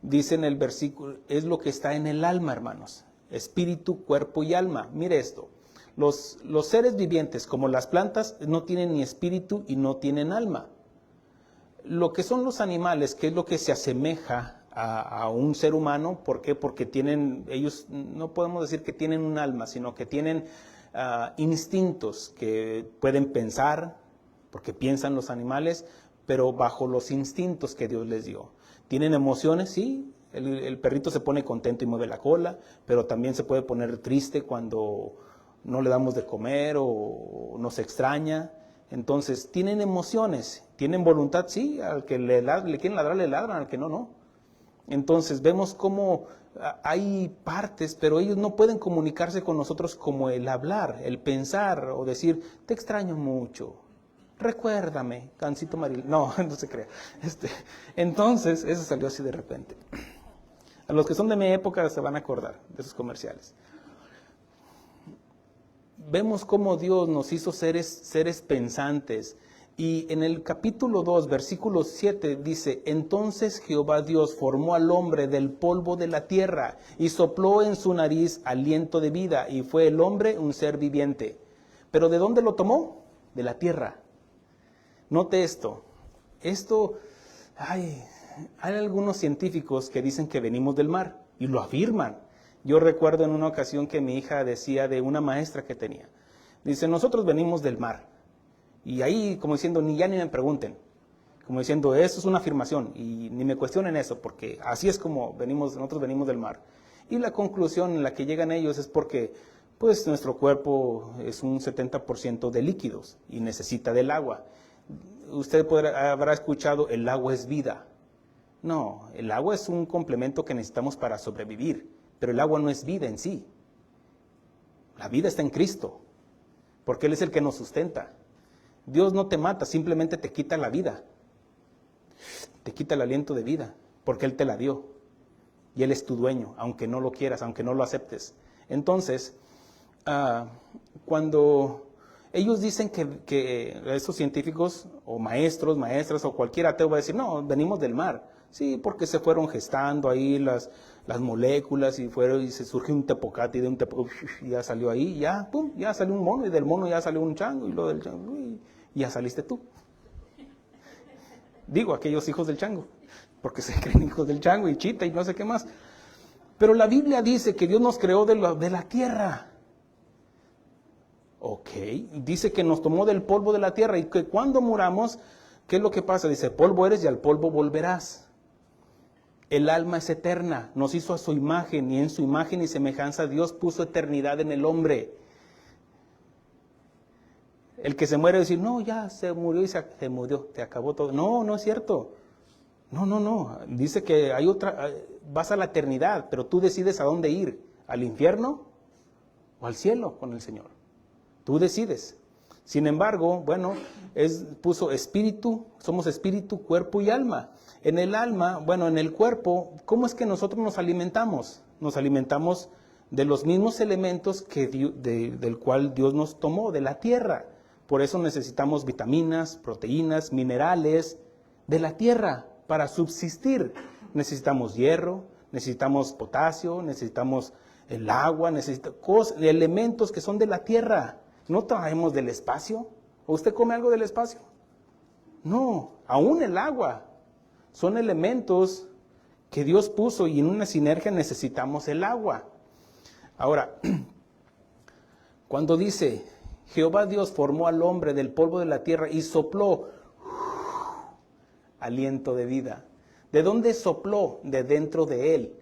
Dice en el versículo, es lo que está en el alma, hermanos, espíritu, cuerpo y alma. Mire esto, los seres vivientes como las plantas no tienen ni espíritu y no tienen alma. Lo que son los animales, que es lo que se asemeja a un ser humano, ¿por qué? Porque ellos no podemos decir que tienen un alma, sino que tienen instintos, que pueden pensar, porque piensan los animales, pero bajo los instintos que Dios les dio. ¿Tienen emociones? Sí, el perrito se pone contento y mueve la cola, pero también se puede poner triste cuando no le damos de comer o nos extraña. Entonces, tienen emociones, tienen voluntad, sí, al que le quieren ladrar, le ladran, al que no, no. Entonces, vemos cómo hay partes, pero ellos no pueden comunicarse con nosotros como el hablar, el pensar o decir, te extraño mucho, recuérdame, Cancito Maril. No, no se crea. Entonces, eso salió así de repente. A los que son de mi época se van a acordar de esos comerciales. Vemos cómo Dios nos hizo seres pensantes. Y en el capítulo 2, versículo 7 dice, entonces Jehová Dios formó al hombre del polvo de la tierra y sopló en su nariz aliento de vida y fue el hombre un ser viviente. ¿Pero de dónde lo tomó? De la tierra. Note esto. Hay algunos científicos que dicen que venimos del mar y lo afirman. Yo recuerdo en una ocasión que mi hija decía de una maestra que tenía. Dice, nosotros venimos del mar. Y ahí, como diciendo, ni me pregunten. Como diciendo, eso es una afirmación y ni me cuestionen eso, porque así es como nosotros venimos del mar. Y la conclusión en la que llegan ellos es porque, pues, nuestro cuerpo es un 70% de líquidos y necesita del agua. Usted habrá escuchado, el agua es vida. No, el agua es un complemento que necesitamos para sobrevivir, pero el agua no es vida en sí. La vida está en Cristo, porque Él es el que nos sustenta. Dios no te mata, simplemente te quita la vida. Te quita el aliento de vida, porque Él te la dio. Y Él es tu dueño, aunque no lo quieras, aunque no lo aceptes. Entonces, cuando ellos dicen que esos científicos, o maestros, maestras, o cualquier ateo va a decir, no, venimos del mar. Sí, porque se fueron gestando ahí las moléculas y se surgió un tepocate y de un tepocate ya salió ahí, ya, pum, ya salió un mono y del mono ya salió un chango y lo del chango y ya saliste tú. Digo, aquellos hijos del chango, porque se creen hijos del chango y chita y no sé qué más. Pero la Biblia dice que Dios nos creó de la tierra. Ok, dice que nos tomó del polvo de la tierra y que cuando muramos, ¿qué es lo que pasa? Dice, polvo eres y al polvo volverás. El alma es eterna, nos hizo a su imagen y en su imagen y semejanza Dios puso eternidad en el hombre. El que se muere decir, no, ya se murió y se murió, te acabó todo. No, no es cierto. No. Dice que hay vas a la eternidad, pero tú decides a dónde ir, al infierno o al cielo con el Señor. Tú decides. Sin embargo, bueno, puso espíritu, somos espíritu, cuerpo y alma. En el alma, bueno, en el cuerpo, ¿cómo es que nosotros nos alimentamos? Nos alimentamos de los mismos elementos del cual Dios nos tomó, de la tierra. Por eso necesitamos vitaminas, proteínas, minerales de la tierra para subsistir. Necesitamos hierro, necesitamos potasio, necesitamos el agua, necesitamos elementos que son de la tierra. ¿No traemos del espacio? ¿O usted come algo del espacio? No, aún el agua. Son elementos que Dios puso y en una sinergia necesitamos el agua. Ahora, cuando dice, Jehová Dios formó al hombre del polvo de la tierra y sopló aliento de vida. ¿De dónde sopló? De dentro de él.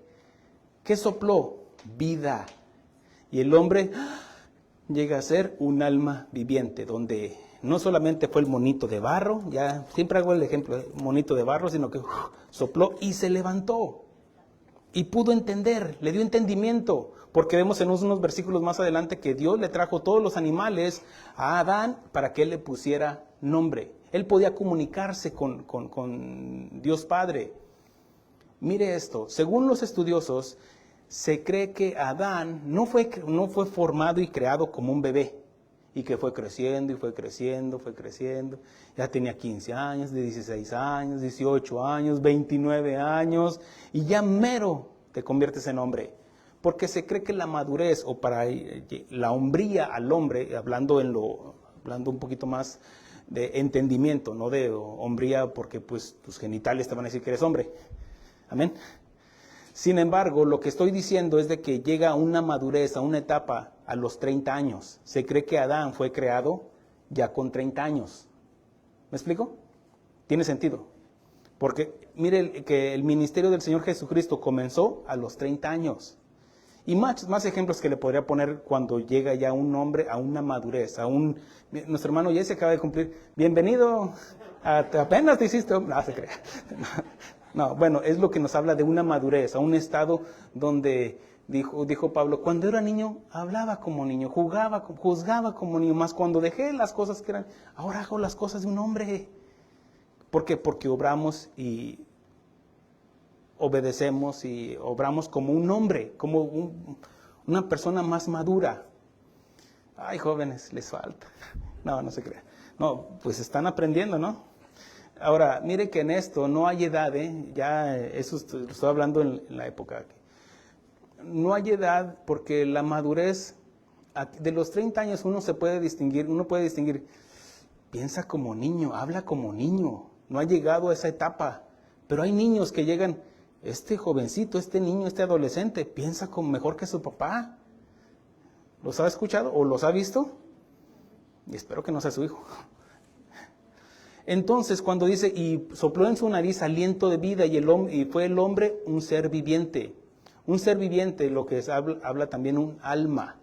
¿Qué sopló? Vida. Y el hombre llega a ser un alma viviente, donde no solamente fue el monito de barro, ya siempre hago el ejemplo, monito de barro, sino que sopló y se levantó. Y pudo entender, le dio entendimiento, porque vemos en unos versículos más adelante que Dios le trajo todos los animales a Adán para que él le pusiera nombre. Él podía comunicarse con Dios Padre. Mire esto, según los estudiosos, se cree que Adán no fue formado y creado como un bebé, y que fue creciendo y fue creciendo, ya tenía 15 años, 16 años, 18 años, 29 años, y ya mero te conviertes en hombre. Porque se cree que la madurez, o para la hombría al hombre, hablando un poquito más de entendimiento, no de hombría porque pues tus genitales te van a decir que eres hombre. Amén. Sin embargo, lo que estoy diciendo es de que llega a una madurez, a una etapa a los 30 años. Se cree que Adán fue creado ya con 30 años. ¿Me explico? Tiene sentido. Porque mire que el ministerio del Señor Jesucristo comenzó a los 30 años. Y más ejemplos que le podría poner cuando llega ya un hombre a una madurez, nuestro hermano Jesse acaba de cumplir. Bienvenido, apenas te hiciste. No, se crea. No, bueno, es lo que nos habla de una madurez, a un estado donde, dijo Pablo, cuando era niño hablaba como niño, juzgaba como niño, más cuando dejé las cosas que eran, ahora hago las cosas de un hombre. ¿Por qué? Porque obramos y obedecemos y obramos como un hombre, como una persona más madura. Ay, jóvenes, les falta. No se crea. No, pues están aprendiendo, ¿no? Ahora, mire que en esto no hay edad, ya eso lo estoy hablando en la época. No hay edad porque la madurez, de los 30 años uno puede distinguir, piensa como niño, habla como niño, no ha llegado a esa etapa. Pero hay niños que llegan, este jovencito, este niño, este adolescente, piensa mejor que su papá. ¿Los ha escuchado o los ha visto? Y espero que no sea su hijo. Entonces, cuando dice, y sopló en su nariz aliento de vida, y fue el hombre un ser viviente. Un ser viviente, lo que habla también un alma.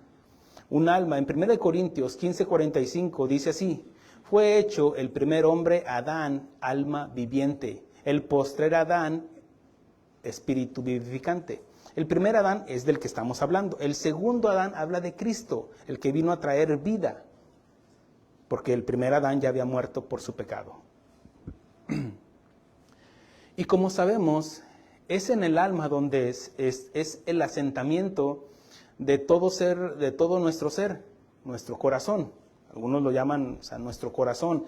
Un alma. En 1 Corintios 15:45 dice así, fue hecho el primer hombre Adán, alma viviente. El postrer Adán, espíritu vivificante. El primer Adán es del que estamos hablando. El segundo Adán habla de Cristo, el que vino a traer vida. Porque el primer Adán ya había muerto por su pecado. Y como sabemos, es en el alma donde es el asentamiento de todo ser, de todo nuestro ser, nuestro corazón. Algunos lo llaman, nuestro corazón,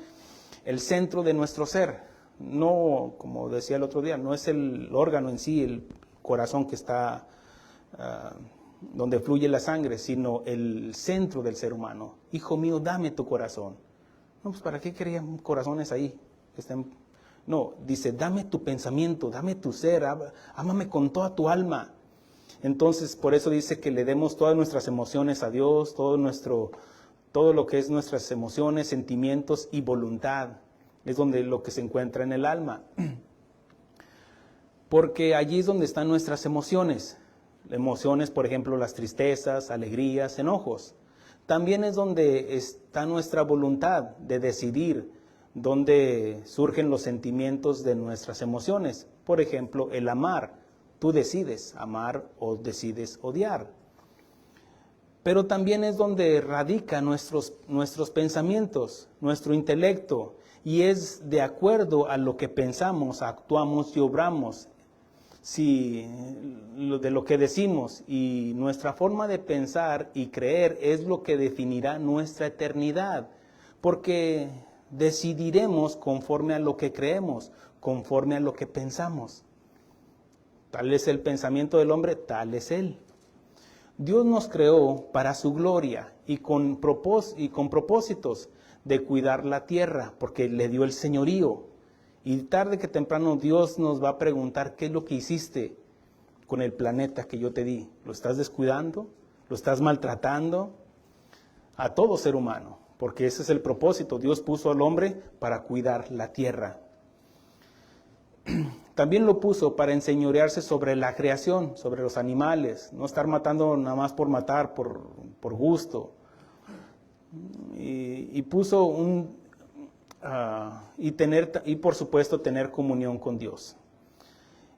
el centro de nuestro ser. No, como decía el otro día, no es el órgano en sí, el corazón que está donde fluye la sangre, sino el centro del ser humano. Hijo mío, dame tu corazón. No, pues ¿para qué querían corazones ahí? No, dice, dame tu pensamiento, dame tu ser, ámame con toda tu alma. Entonces, por eso dice que le demos todas nuestras emociones a Dios, todo lo que es nuestras emociones, sentimientos y voluntad. Es donde lo que se encuentra en el alma. Porque allí es donde están nuestras emociones. Emociones, por ejemplo, las tristezas, alegrías, enojos. También es donde está nuestra voluntad de decidir, donde surgen los sentimientos de nuestras emociones. Por ejemplo, el amar. Tú decides amar o decides odiar. Pero también es donde radican nuestros pensamientos, nuestro intelecto, y es de acuerdo a lo que pensamos, actuamos y obramos. De lo que decimos y nuestra forma de pensar y creer es lo que definirá nuestra eternidad, porque decidiremos conforme a lo que creemos, conforme a lo que pensamos. Tal es el pensamiento del hombre, tal es él. Dios nos creó para su gloria y con propósitos de cuidar la tierra, porque le dio el señorío. Y tarde que temprano Dios nos va a preguntar qué es lo que hiciste con el planeta que yo te di. ¿Lo estás descuidando? ¿Lo estás maltratando? A todo ser humano, porque ese es el propósito. Dios puso al hombre para cuidar la tierra. También lo puso para enseñorearse sobre la creación, sobre los animales. No estar matando nada más por matar, por gusto. y puso y por supuesto tener comunión con Dios.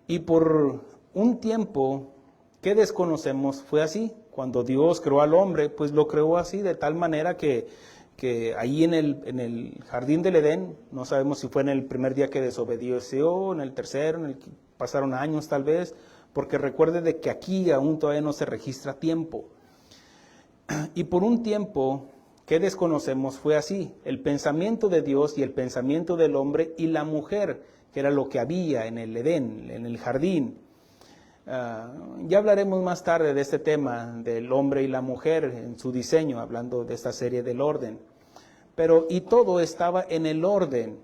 Y por un tiempo que desconocemos fue así. Cuando Dios creó al hombre, pues lo creó así, de tal manera que ahí en el jardín del Edén, no sabemos si fue en el primer día que desobedeció, en el tercero, pasaron años tal vez, porque recuerde de que aquí aún todavía no se registra tiempo. Y por un tiempo que desconocemos fue así, el pensamiento de Dios y el pensamiento del hombre y la mujer, que era lo que había en el Edén, en el jardín. Ya hablaremos más tarde de este tema del hombre y la mujer en su diseño, hablando de esta serie del orden. Y todo estaba en el orden.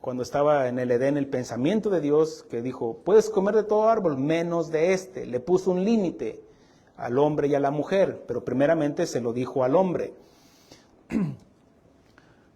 Cuando estaba en el Edén el pensamiento de Dios, que dijo, puedes comer de todo árbol, menos de este. Le puso un límite al hombre y a la mujer, pero primeramente se lo dijo al hombre.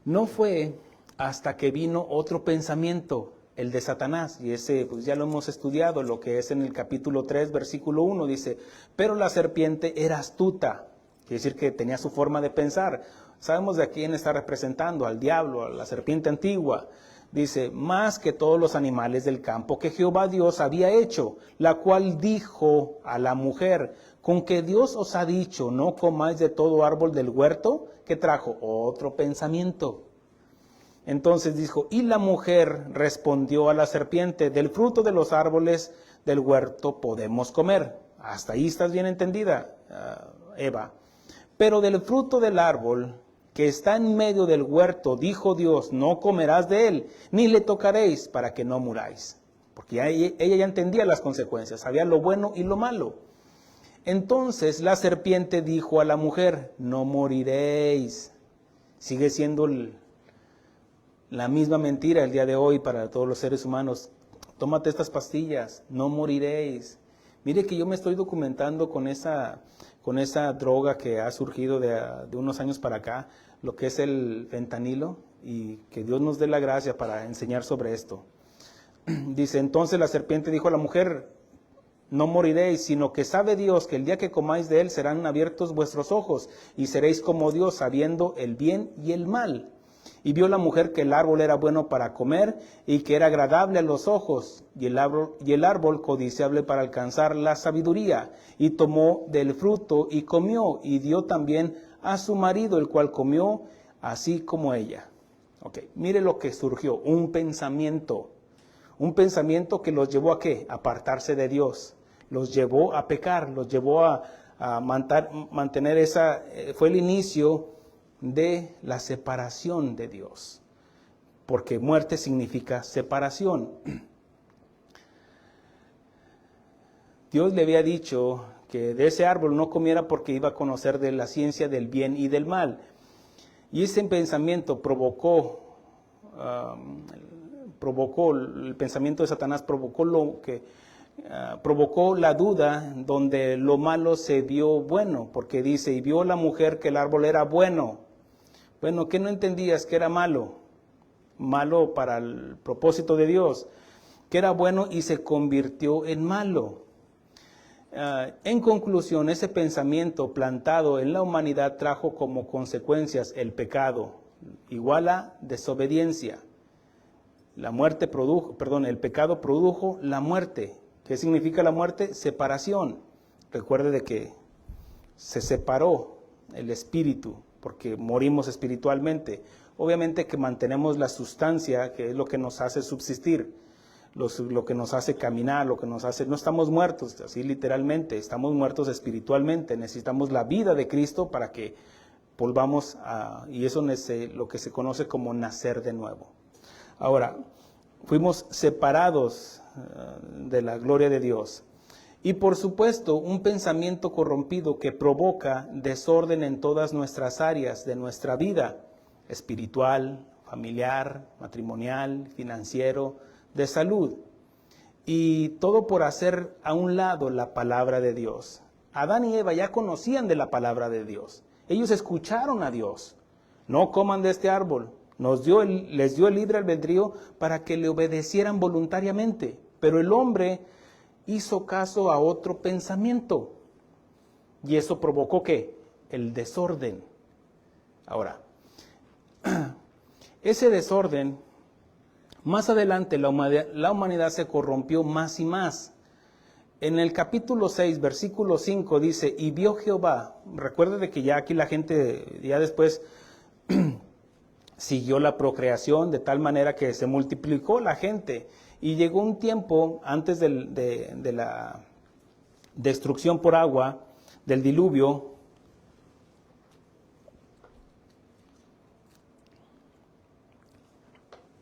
No fue hasta que vino otro pensamiento, el de Satanás, y ese pues ya lo hemos estudiado, lo que es en el capítulo 3, versículo 1, dice, pero la serpiente era astuta, quiere decir que tenía su forma de pensar. Sabemos de quién está representando, al diablo, a la serpiente antigua. Dice, más que todos los animales del campo que Jehová Dios había hecho, la cual dijo a la mujer, con que Dios os ha dicho, no comáis de todo árbol del huerto, que trajo otro pensamiento. Entonces dijo, y la mujer respondió a la serpiente, del fruto de los árboles del huerto podemos comer. Hasta ahí estás bien entendida, Eva. Pero del fruto del árbol que está en medio del huerto, dijo Dios, no comerás de él, ni le tocaréis para que no muráis. Porque ella ya entendía las consecuencias, sabía lo bueno y lo malo. Entonces la serpiente dijo a la mujer, no moriréis. Sigue siendo la misma mentira el día de hoy para todos los seres humanos. Tómate estas pastillas, no moriréis. Mire que yo me estoy documentando con esa droga que ha surgido de unos años para acá, lo que es el fentanilo, y que Dios nos dé la gracia para enseñar sobre esto. Dice, entonces la serpiente dijo a la mujer, no moriréis, sino que sabe Dios que el día que comáis de él serán abiertos vuestros ojos, y seréis como Dios, sabiendo el bien y el mal. Y vio la mujer que el árbol era bueno para comer, y que era agradable a los ojos, y el árbol codiciable para alcanzar la sabiduría. Y tomó del fruto y comió, y dio también a su marido, el cual comió, así como ella. Mire lo que surgió, un pensamiento que los llevó a ¿qué? A apartarse de Dios, los llevó a pecar, los llevó a mantener fue el inicio de la separación de Dios, porque muerte significa separación. Dios le había dicho que de ese árbol no comiera porque iba a conocer de la ciencia del bien y del mal. Y ese pensamiento provocó el pensamiento de Satanás, provocó la duda donde lo malo se vio bueno, porque dice, y vio la mujer que el árbol era bueno. Bueno, ¿qué no entendías? Que era malo. Malo para el propósito de Dios. Que era bueno y se convirtió en malo. En conclusión, ese pensamiento plantado en la humanidad trajo como consecuencias el pecado, igual a desobediencia. El pecado produjo la muerte. ¿Qué significa la muerte? Separación. Recuerde de que se separó el espíritu, porque morimos espiritualmente. Obviamente que mantenemos la sustancia, que es lo que nos hace subsistir, lo que nos hace caminar, lo que nos hace... No estamos muertos, así literalmente, estamos muertos espiritualmente. Necesitamos la vida de Cristo para que volvamos y eso es lo que se conoce como nacer de nuevo. Ahora, fuimos separados de la gloria de Dios. Y por supuesto, un pensamiento corrompido que provoca desorden en todas nuestras áreas de nuestra vida, espiritual, familiar, matrimonial, financiero, de salud. Y todo por hacer a un lado la palabra de Dios. Adán y Eva ya conocían de la palabra de Dios. Ellos escucharon a Dios. No coman de este árbol. Les dio el libre albedrío para que le obedecieran voluntariamente. Pero el hombre hizo caso a otro pensamiento. Y eso provocó ¿qué? El desorden. Ahora, ese desorden, más adelante la humanidad se corrompió más y más. En el capítulo 6, versículo 5 dice, y vio Jehová, recuerde de que ya aquí la gente, ya después siguió la procreación de tal manera que se multiplicó la gente. Y llegó un tiempo antes de la destrucción por agua, del diluvio,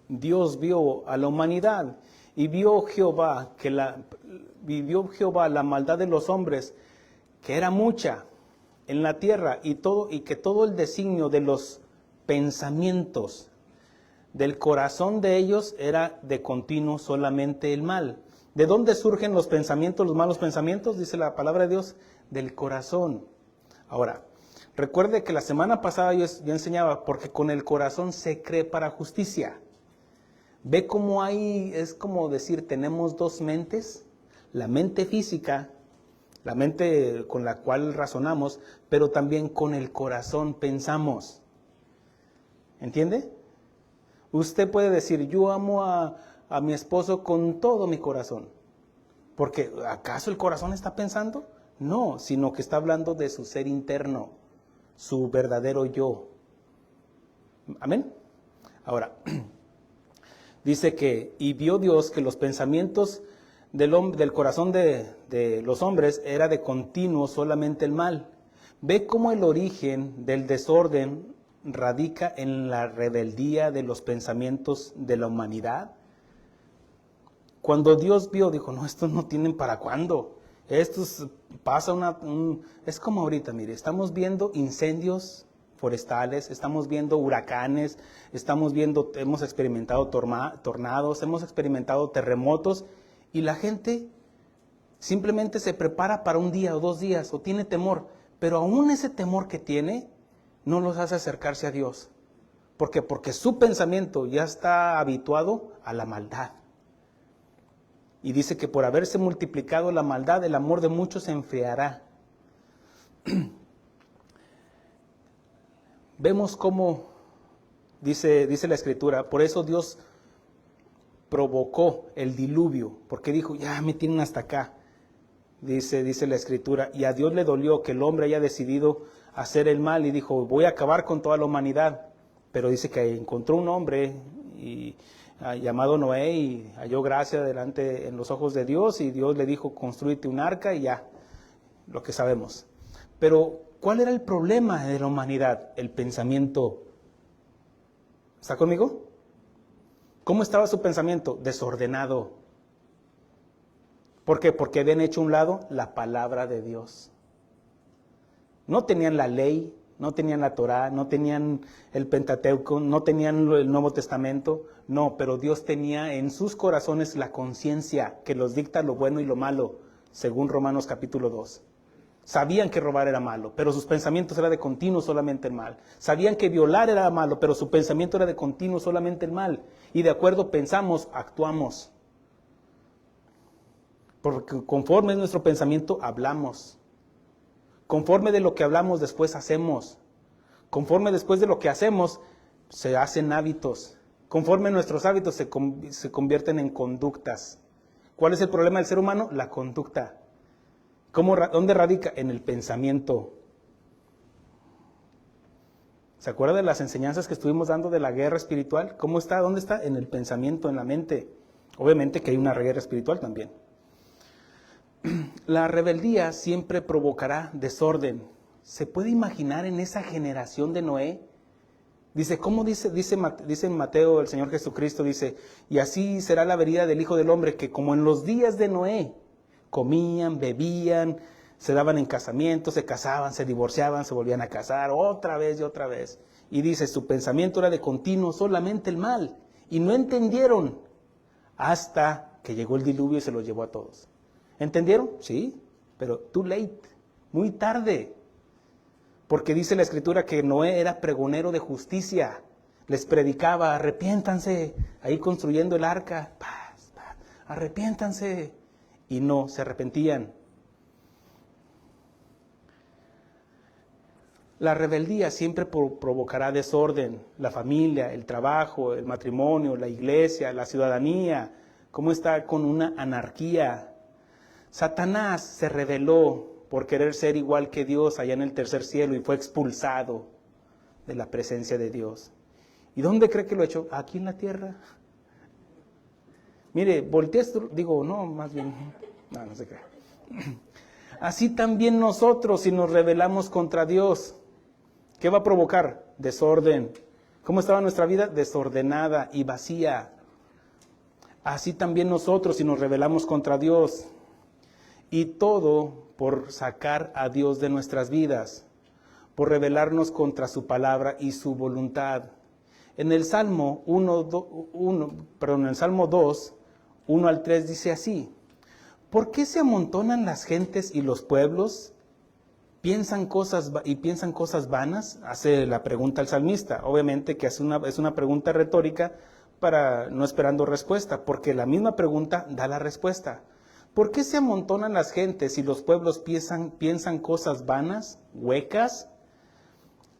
Dios vio a la humanidad y vio Jehová la maldad de los hombres, que era mucha en la tierra, y que todo el designio de los pensamientos del corazón de ellos era de continuo solamente el mal. ¿De dónde surgen los pensamientos, los malos pensamientos? Dice la palabra de Dios, del corazón. Ahora, recuerde que la semana pasada yo enseñaba, porque con el corazón se cree para justicia. Ve cómo es como decir, tenemos dos mentes, la mente física, la mente con la cual razonamos, pero también con el corazón pensamos. ¿Entiende? Usted puede decir, yo amo a mi esposo con todo mi corazón. Porque ¿acaso el corazón está pensando? No, sino que está hablando de su ser interno, su verdadero yo. Amén. Ahora, dice que, y vio Dios que los pensamientos del corazón de los hombres era de continuo solamente el mal. Ve cómo el origen del desorden radica en la rebeldía de los pensamientos de la humanidad. Cuando Dios vio, dijo, no, estos no tienen para cuándo. Es como ahorita, mire, estamos viendo incendios forestales, estamos viendo huracanes, hemos experimentado tornados, hemos experimentado terremotos, y la gente simplemente se prepara para un día o 2 días, o tiene temor, pero aún ese temor que tiene no los hace acercarse a Dios. ¿Por qué? Porque su pensamiento ya está habituado a la maldad. Y dice que por haberse multiplicado la maldad, el amor de muchos se enfriará. Vemos cómo, dice la Escritura, por eso Dios provocó el diluvio, porque dijo, ya me tienen hasta acá. Dice la Escritura, y a Dios le dolió que el hombre haya decidido hacer el mal, y dijo, voy a acabar con toda la humanidad. Pero dice que encontró un hombre llamado Noé, y halló gracia delante en los ojos de Dios, y Dios le dijo, construite un arca, y ya, lo que sabemos. Pero, ¿cuál era el problema de la humanidad? El pensamiento. ¿Está conmigo? ¿Cómo estaba su pensamiento? Desordenado. ¿Por qué? Porque habían hecho a un lado la palabra de Dios. No tenían la ley, no tenían la Torá, no tenían el Pentateuco, no tenían el Nuevo Testamento, no, pero Dios tenía en sus corazones la conciencia que los dicta lo bueno y lo malo, según Romanos capítulo 2. Sabían que robar era malo, pero sus pensamientos eran de continuo solamente el mal. Sabían que violar era malo, pero su pensamiento era de continuo solamente el mal. Y de acuerdo pensamos, actuamos. Porque conforme es nuestro pensamiento, hablamos. Conforme de lo que hablamos, después hacemos. Conforme después de lo que hacemos, se hacen hábitos. Conforme nuestros hábitos se convierten en conductas. ¿Cuál es el problema del ser humano? La conducta. ¿Dónde radica? En el pensamiento. ¿Se acuerda de las enseñanzas que estuvimos dando de la guerra espiritual? ¿Cómo está? ¿Dónde está? En el pensamiento, en la mente. Obviamente que hay una guerra espiritual también. La rebeldía siempre provocará desorden. ¿Se puede imaginar en esa generación de Noé? Dice, ¿cómo dice en Mateo el Señor Jesucristo? Dice, y así será la venida del Hijo del Hombre, que como en los días de Noé, comían, bebían, se daban en casamiento, se casaban, se divorciaban, se volvían a casar, otra vez y otra vez. Y dice, su pensamiento era de continuo solamente el mal. Y no entendieron hasta que llegó el diluvio y se los llevó a todos. ¿Entendieron? Sí, pero too late, muy tarde. Porque dice la Escritura que Noé era pregonero de justicia. Les predicaba, arrepiéntanse, ahí construyendo el arca. Arrepiéntanse. Y no, se arrepentían. La rebeldía siempre provocará desorden, la familia, el trabajo, el matrimonio, la iglesia, la ciudadanía, cómo está con una anarquía. Satanás se rebeló por querer ser igual que Dios allá en el tercer cielo y fue expulsado de la presencia de Dios. ¿Y dónde cree que lo ha hecho? Aquí en la tierra. Mire, volteé, digo, no, más bien, no se cree. Así también nosotros, si nos rebelamos contra Dios, ¿qué va a provocar? Desorden. ¿Cómo estaba nuestra vida? Desordenada y vacía. Así también nosotros, si nos rebelamos contra Dios. Y todo por sacar a Dios de nuestras vidas, por rebelarnos contra su palabra y su voluntad. En el Salmo 2, 1 al 3 dice así: ¿por qué se amontonan las gentes y los pueblos? ¿Piensan cosas vanas? Hace la pregunta el salmista. Obviamente que es una pregunta retórica para no esperando respuesta, porque la misma pregunta da la respuesta. ¿Por qué se amontonan las gentes y los pueblos piensan cosas vanas, huecas?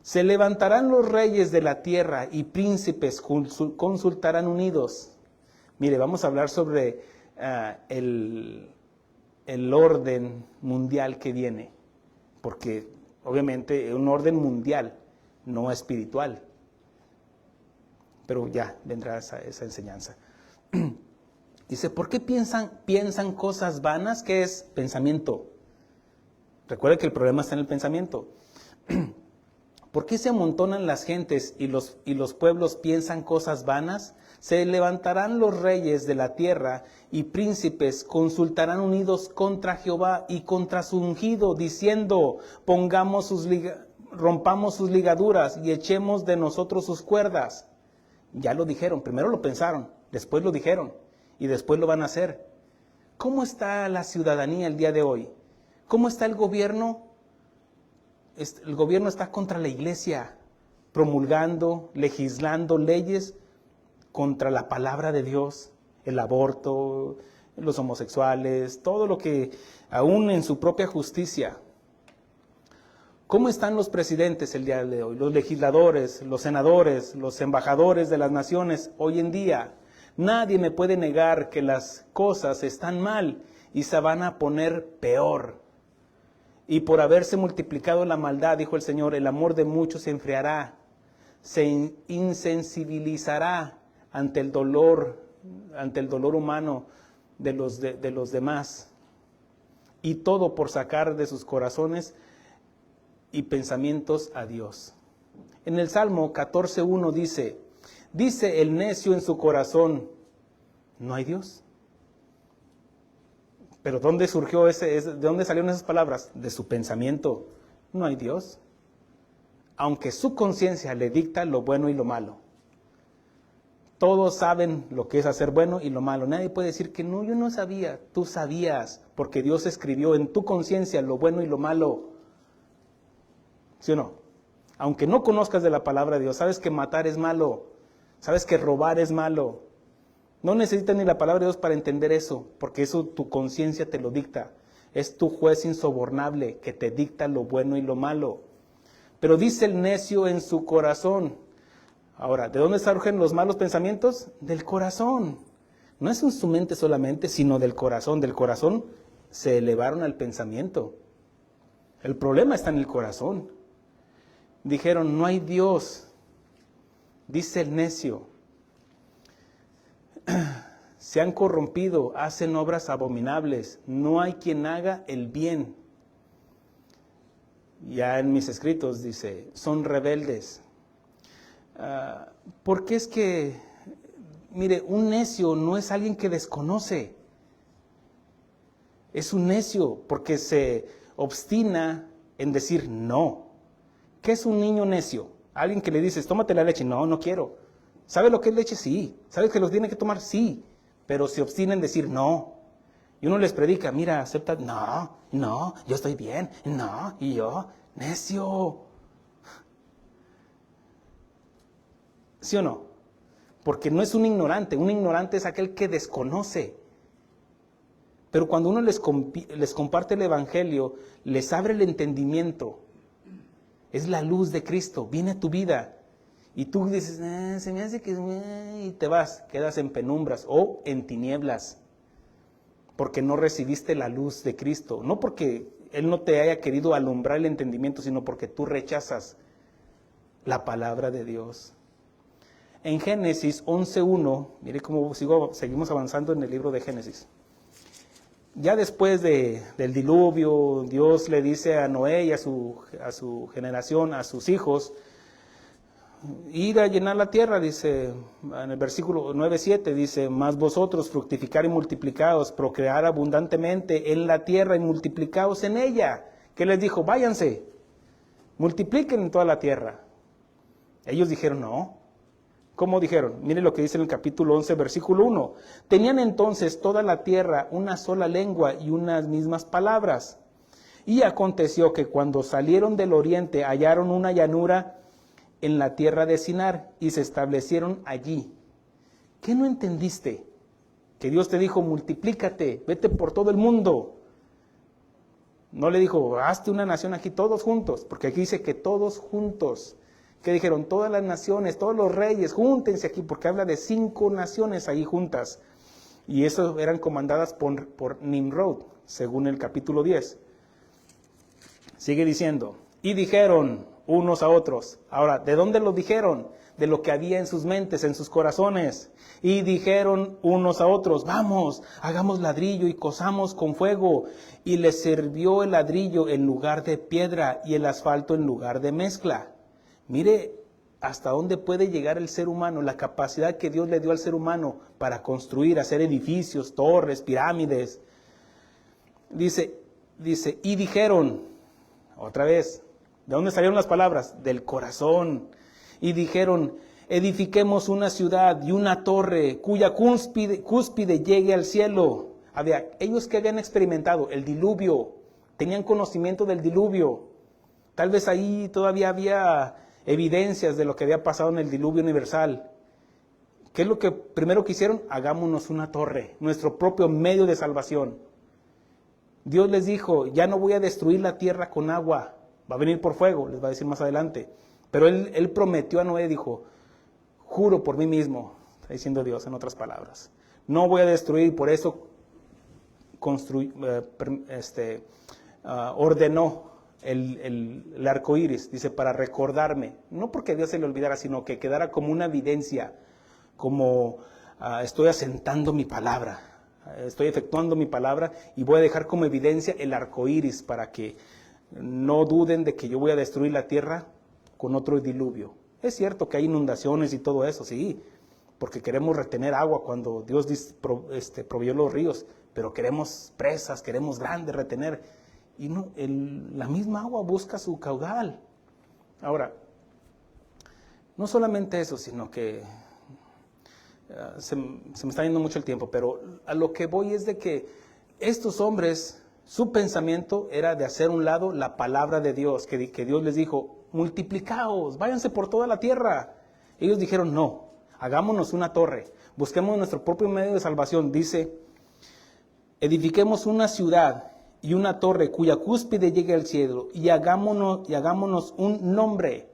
Se levantarán los reyes de la tierra y príncipes consultarán unidos. Mire, vamos a hablar sobre el orden mundial que viene, porque obviamente es un orden mundial, no espiritual. Pero ya vendrá esa enseñanza. Dice, ¿por qué piensan cosas vanas? ¿Qué es? Pensamiento. Recuerda que el problema está en el pensamiento. ¿Por qué se amontonan las gentes y los pueblos piensan cosas vanas? Se levantarán los reyes de la tierra y príncipes consultarán unidos contra Jehová y contra su ungido, diciendo, rompamos sus ligaduras y echemos de nosotros sus cuerdas. Ya lo dijeron, primero lo pensaron, después lo dijeron y después lo van a hacer. ¿Cómo está la ciudadanía el día de hoy? ¿Cómo está el gobierno? El gobierno está contra la iglesia, promulgando, legislando leyes contra la palabra de Dios, el aborto, los homosexuales, todo lo que aún en su propia justicia. ¿Cómo están los presidentes el día de hoy? Los legisladores, los senadores, los embajadores de las naciones hoy en día. Nadie me puede negar que las cosas están mal y se van a poner peor. Y por haberse multiplicado la maldad, dijo el Señor, el amor de muchos se enfriará, se insensibilizará ante el dolor humano de los demás. Y todo por sacar de sus corazones y pensamientos a Dios. En el Salmo 14:1 dice el necio en su corazón, ¿no hay Dios? Pero ¿de dónde salieron esas palabras? De su pensamiento. No hay Dios. Aunque su conciencia le dicta lo bueno y lo malo. Todos saben lo que es hacer bueno y lo malo. Nadie puede decir que no, yo no sabía. Tú sabías, porque Dios escribió en tu conciencia lo bueno y lo malo. ¿Sí o no? Aunque no conozcas de la palabra de Dios, sabes que matar es malo. Sabes que robar es malo. No necesitas ni la palabra de Dios para entender eso, porque eso tu conciencia te lo dicta. Es tu juez insobornable que te dicta lo bueno y lo malo. Pero dice el necio en su corazón. Ahora, ¿de dónde surgen los malos pensamientos? Del corazón. No es en su mente solamente, sino del corazón. Del corazón se elevaron al pensamiento. El problema está en el corazón. Dijeron, no hay Dios. Dice el necio. Se han corrompido, hacen obras abominables, no hay quien haga el bien. Ya en mis escritos dice, son rebeldes. Porque es que, mire, un necio no es alguien que desconoce. Es un necio porque se obstina en decir no. ¿Qué es un niño necio? Alguien que le dices, tómate la leche. No, no quiero. ¿Sabe lo que es leche? Sí. ¿Sabes que lo tiene que tomar? Sí. Pero se obstina en decir no. Y uno les predica, mira, acepta. No, yo estoy bien. No, y yo, necio. ¿Sí o no? Porque no es un ignorante es aquel que desconoce. Pero cuando uno les comparte el evangelio, les abre el entendimiento Es la luz de Cristo, viene a tu vida. Y tú dices, se me hace que... y te vas, quedas en penumbras o en tinieblas. Porque no recibiste la luz de Cristo. No porque Él no te haya querido alumbrar el entendimiento, sino porque tú rechazas la palabra de Dios. En Génesis 11:1, mire cómo seguimos avanzando en el libro de Génesis. Ya después del diluvio, Dios le dice a Noé y a su generación, a sus hijos, ir a llenar la tierra, dice, en el versículo 9:7, dice, mas vosotros fructificar y multiplicaos, procrear abundantemente en la tierra y multiplicaos en ella. ¿Qué les dijo? Váyanse, multipliquen en toda la tierra. Ellos dijeron, no. ¿Cómo dijeron? Mire lo que dice en el capítulo 11, versículo 1. Tenían entonces toda la tierra una sola lengua y unas mismas palabras. Y aconteció que cuando salieron del oriente hallaron una llanura en la tierra de Sinar y se establecieron allí. ¿Qué no entendiste? Que Dios te dijo, multiplícate, vete por todo el mundo. No le dijo, hazte una nación aquí todos juntos, porque aquí dice que todos juntos. Que dijeron, todas las naciones, todos los reyes, júntense aquí, porque habla de 5 naciones ahí juntas. Y eso eran comandadas por Nimrod, según el capítulo 10. Sigue diciendo, y dijeron unos a otros. Ahora, ¿de dónde lo dijeron? De lo que había en sus mentes, en sus corazones. Y dijeron unos a otros, vamos, hagamos ladrillo y cosamos con fuego. Y les sirvió el ladrillo en lugar de piedra y el asfalto en lugar de mezcla. Mire hasta dónde puede llegar el ser humano, la capacidad que Dios le dio al ser humano para construir, hacer edificios, torres, pirámides. Dice, y dijeron, otra vez, ¿de dónde salieron las palabras? Del corazón. Y dijeron, edifiquemos una ciudad y una torre cuya cúspide llegue al cielo. Ellos que habían experimentado el diluvio, tenían conocimiento del diluvio. Tal vez ahí todavía había evidencias de lo que había pasado en el diluvio universal. ¿Qué es lo que primero que hicieron? Hagámonos una torre, nuestro propio medio de salvación. Dios les dijo, ya no voy a destruir la tierra con agua, va a venir por fuego, les va a decir más adelante. Pero él prometió a Noé, dijo, juro por mí mismo, está diciendo Dios en otras palabras, no voy a destruir, por eso ordenó el arco iris, dice, para recordarme, no porque Dios se le olvidara, sino que quedara como una evidencia, como estoy asentando mi palabra, estoy efectuando mi palabra y voy a dejar como evidencia el arco iris para que no duden de que yo voy a destruir la tierra con otro diluvio. Es cierto que hay inundaciones y todo eso, sí, porque queremos retener agua cuando Dios proveyó los ríos, pero queremos presas, queremos grandes retener. Y no, la misma agua busca su caudal. Ahora, no solamente eso, sino que se me está yendo mucho el tiempo, pero a lo que voy es de que estos hombres, su pensamiento era de hacer a un lado la palabra de Dios, que Dios les dijo, multiplicaos, váyanse por toda la tierra. Ellos dijeron, no, hagámonos una torre, busquemos nuestro propio medio de salvación. Dice, edifiquemos una ciudad y una torre cuya cúspide llegue al cielo, y hagámonos un nombre.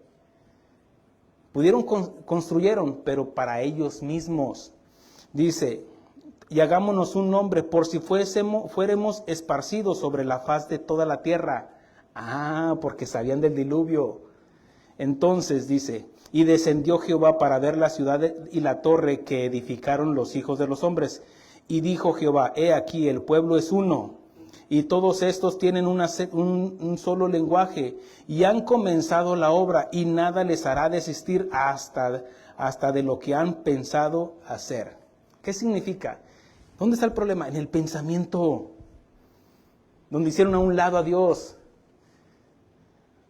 Construyeron, pero para ellos mismos. Dice, y hagámonos un nombre por si fuéramos esparcidos sobre la faz de toda la tierra. Porque sabían del diluvio. Entonces dice, y descendió Jehová para ver la ciudad y la torre que edificaron los hijos de los hombres. Y dijo Jehová, he aquí, el pueblo es uno, y todos estos tienen un solo lenguaje, y han comenzado la obra, y nada les hará desistir hasta de lo que han pensado hacer. ¿Qué significa? ¿Dónde está el problema? En el pensamiento, donde hicieron a un lado a Dios.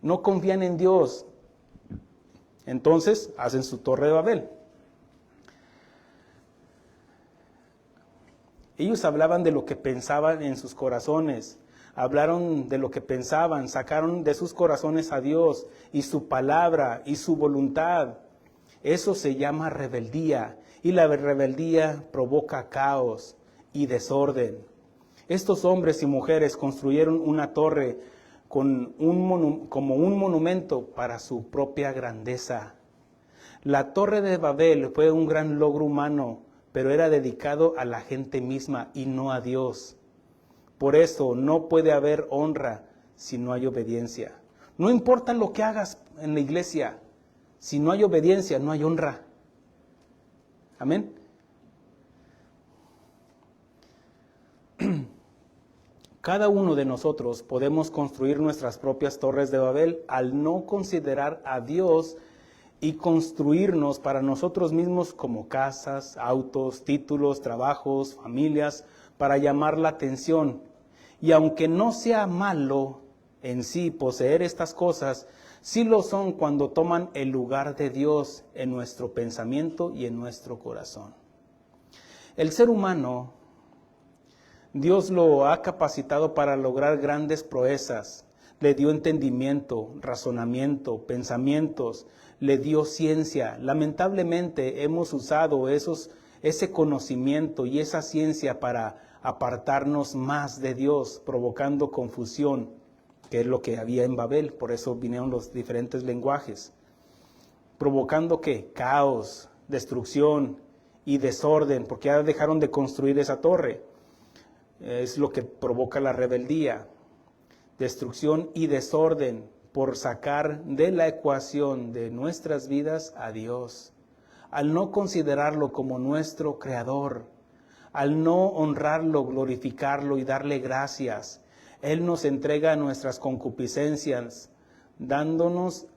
No confían en Dios. Entonces hacen su torre de Babel. Ellos hablaban de lo que pensaban en sus corazones, hablaron de lo que pensaban, sacaron de sus corazones a Dios y su palabra y su voluntad. Eso se llama rebeldía, y la rebeldía provoca caos y desorden. Estos hombres y mujeres construyeron una torre como un monumento para su propia grandeza. La Torre de Babel fue un gran logro humano, pero era dedicado a la gente misma y no a Dios. Por eso no puede haber honra si no hay obediencia. No importa lo que hagas en la iglesia, si no hay obediencia, no hay honra. Amén. Cada uno de nosotros podemos construir nuestras propias torres de Babel al no considerar a Dios y construirnos para nosotros mismos como casas, autos, títulos, trabajos, familias, para llamar la atención. Y aunque no sea malo en sí poseer estas cosas, sí lo son cuando toman el lugar de Dios en nuestro pensamiento y en nuestro corazón. El ser humano, Dios lo ha capacitado para lograr grandes proezas. Le dio entendimiento, razonamiento, pensamientos, le dio ciencia. Lamentablemente hemos usado ese conocimiento y esa ciencia para apartarnos más de Dios, provocando confusión, que es lo que había en Babel. Por eso vinieron los diferentes lenguajes. Provocando ¿qué? Caos, destrucción y desorden, porque ya dejaron de construir esa torre. Es lo que provoca la rebeldía, destrucción y desorden por sacar de la ecuación de nuestras vidas a Dios, al no considerarlo como nuestro creador, al no honrarlo, glorificarlo y darle gracias. Él nos entrega nuestras concupiscencias, nos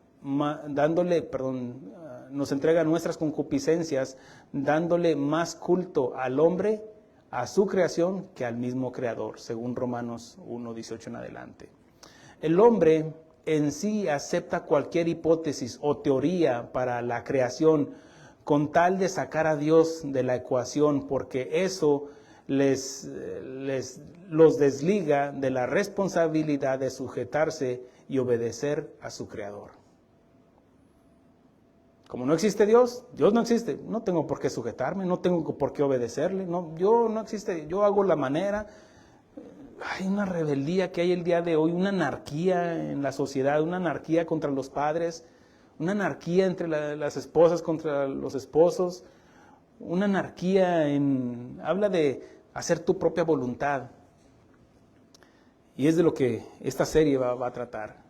entrega nuestras concupiscencias, dándole más culto al hombre, a su creación, que al mismo creador, según Romanos 1:18 en adelante. El hombre en sí acepta cualquier hipótesis o teoría para la creación con tal de sacar a Dios de la ecuación, porque eso los desliga de la responsabilidad de sujetarse y obedecer a su creador. Como no existe Dios, Dios no existe, no tengo por qué sujetarme, no tengo por qué obedecerle, no existe, yo hago la manera. Hay una rebeldía que hay el día de hoy, una anarquía en la sociedad, una anarquía contra los padres, una anarquía entre las esposas contra los esposos, una anarquía habla de hacer tu propia voluntad. Y es de lo que esta serie va a tratar.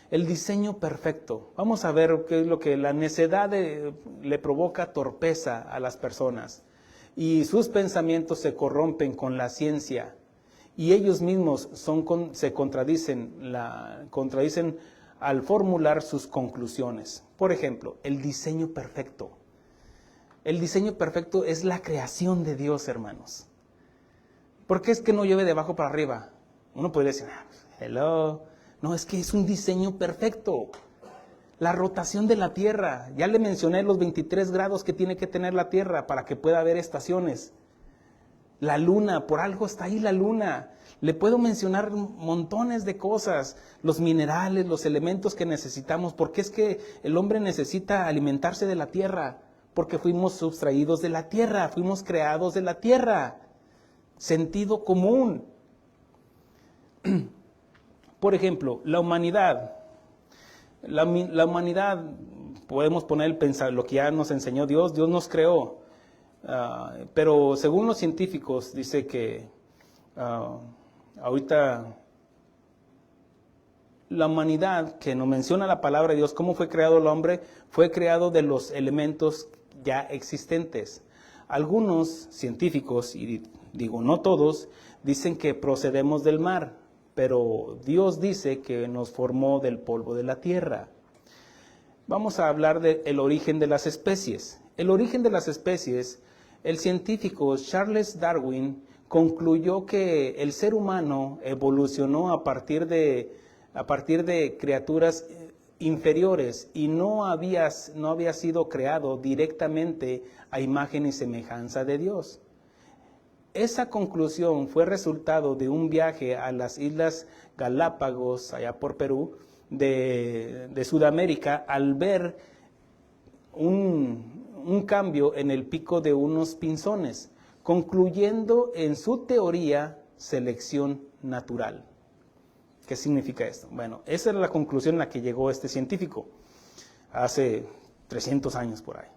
El diseño perfecto. Vamos a ver qué es lo que la necedad le provoca torpeza a las personas. Y sus pensamientos se corrompen con la ciencia. Y ellos mismos se contradicen al formular sus conclusiones. Por ejemplo, el diseño perfecto. El diseño perfecto es la creación de Dios, hermanos. ¿Por qué es que no llueve de abajo para arriba? Uno podría decir, hello. No, es que es un diseño perfecto. La rotación de la Tierra. Ya le mencioné los 23 grados que tiene que tener la Tierra para que pueda haber estaciones. La luna, por algo está ahí la luna. Le puedo mencionar montones de cosas, los minerales, los elementos que necesitamos, porque es que el hombre necesita alimentarse de la tierra, porque fuimos sustraídos de la tierra, fuimos creados de la tierra. Sentido común. Por ejemplo, la humanidad. La humanidad, podemos poner el pensar, lo que ya nos enseñó Dios nos creó. Pero según los científicos, dice que ahorita la humanidad, que nos menciona la palabra de Dios, cómo fue creado el hombre, fue creado de los elementos ya existentes. Algunos científicos, y digo no todos, dicen que procedemos del mar, pero Dios dice que nos formó del polvo de la tierra. Vamos a hablar del origen de las especies. El origen de las especies, el científico Charles Darwin concluyó que el ser humano evolucionó a partir de criaturas inferiores y no había sido creado directamente a imagen y semejanza de Dios. Esa conclusión fue resultado de un viaje a las Islas Galápagos, allá por Perú, de Sudamérica, al ver un cambio en el pico de unos pinzones, concluyendo en su teoría selección natural. ¿Qué significa esto? Bueno, esa es la conclusión a la que llegó este científico hace 300 años por ahí.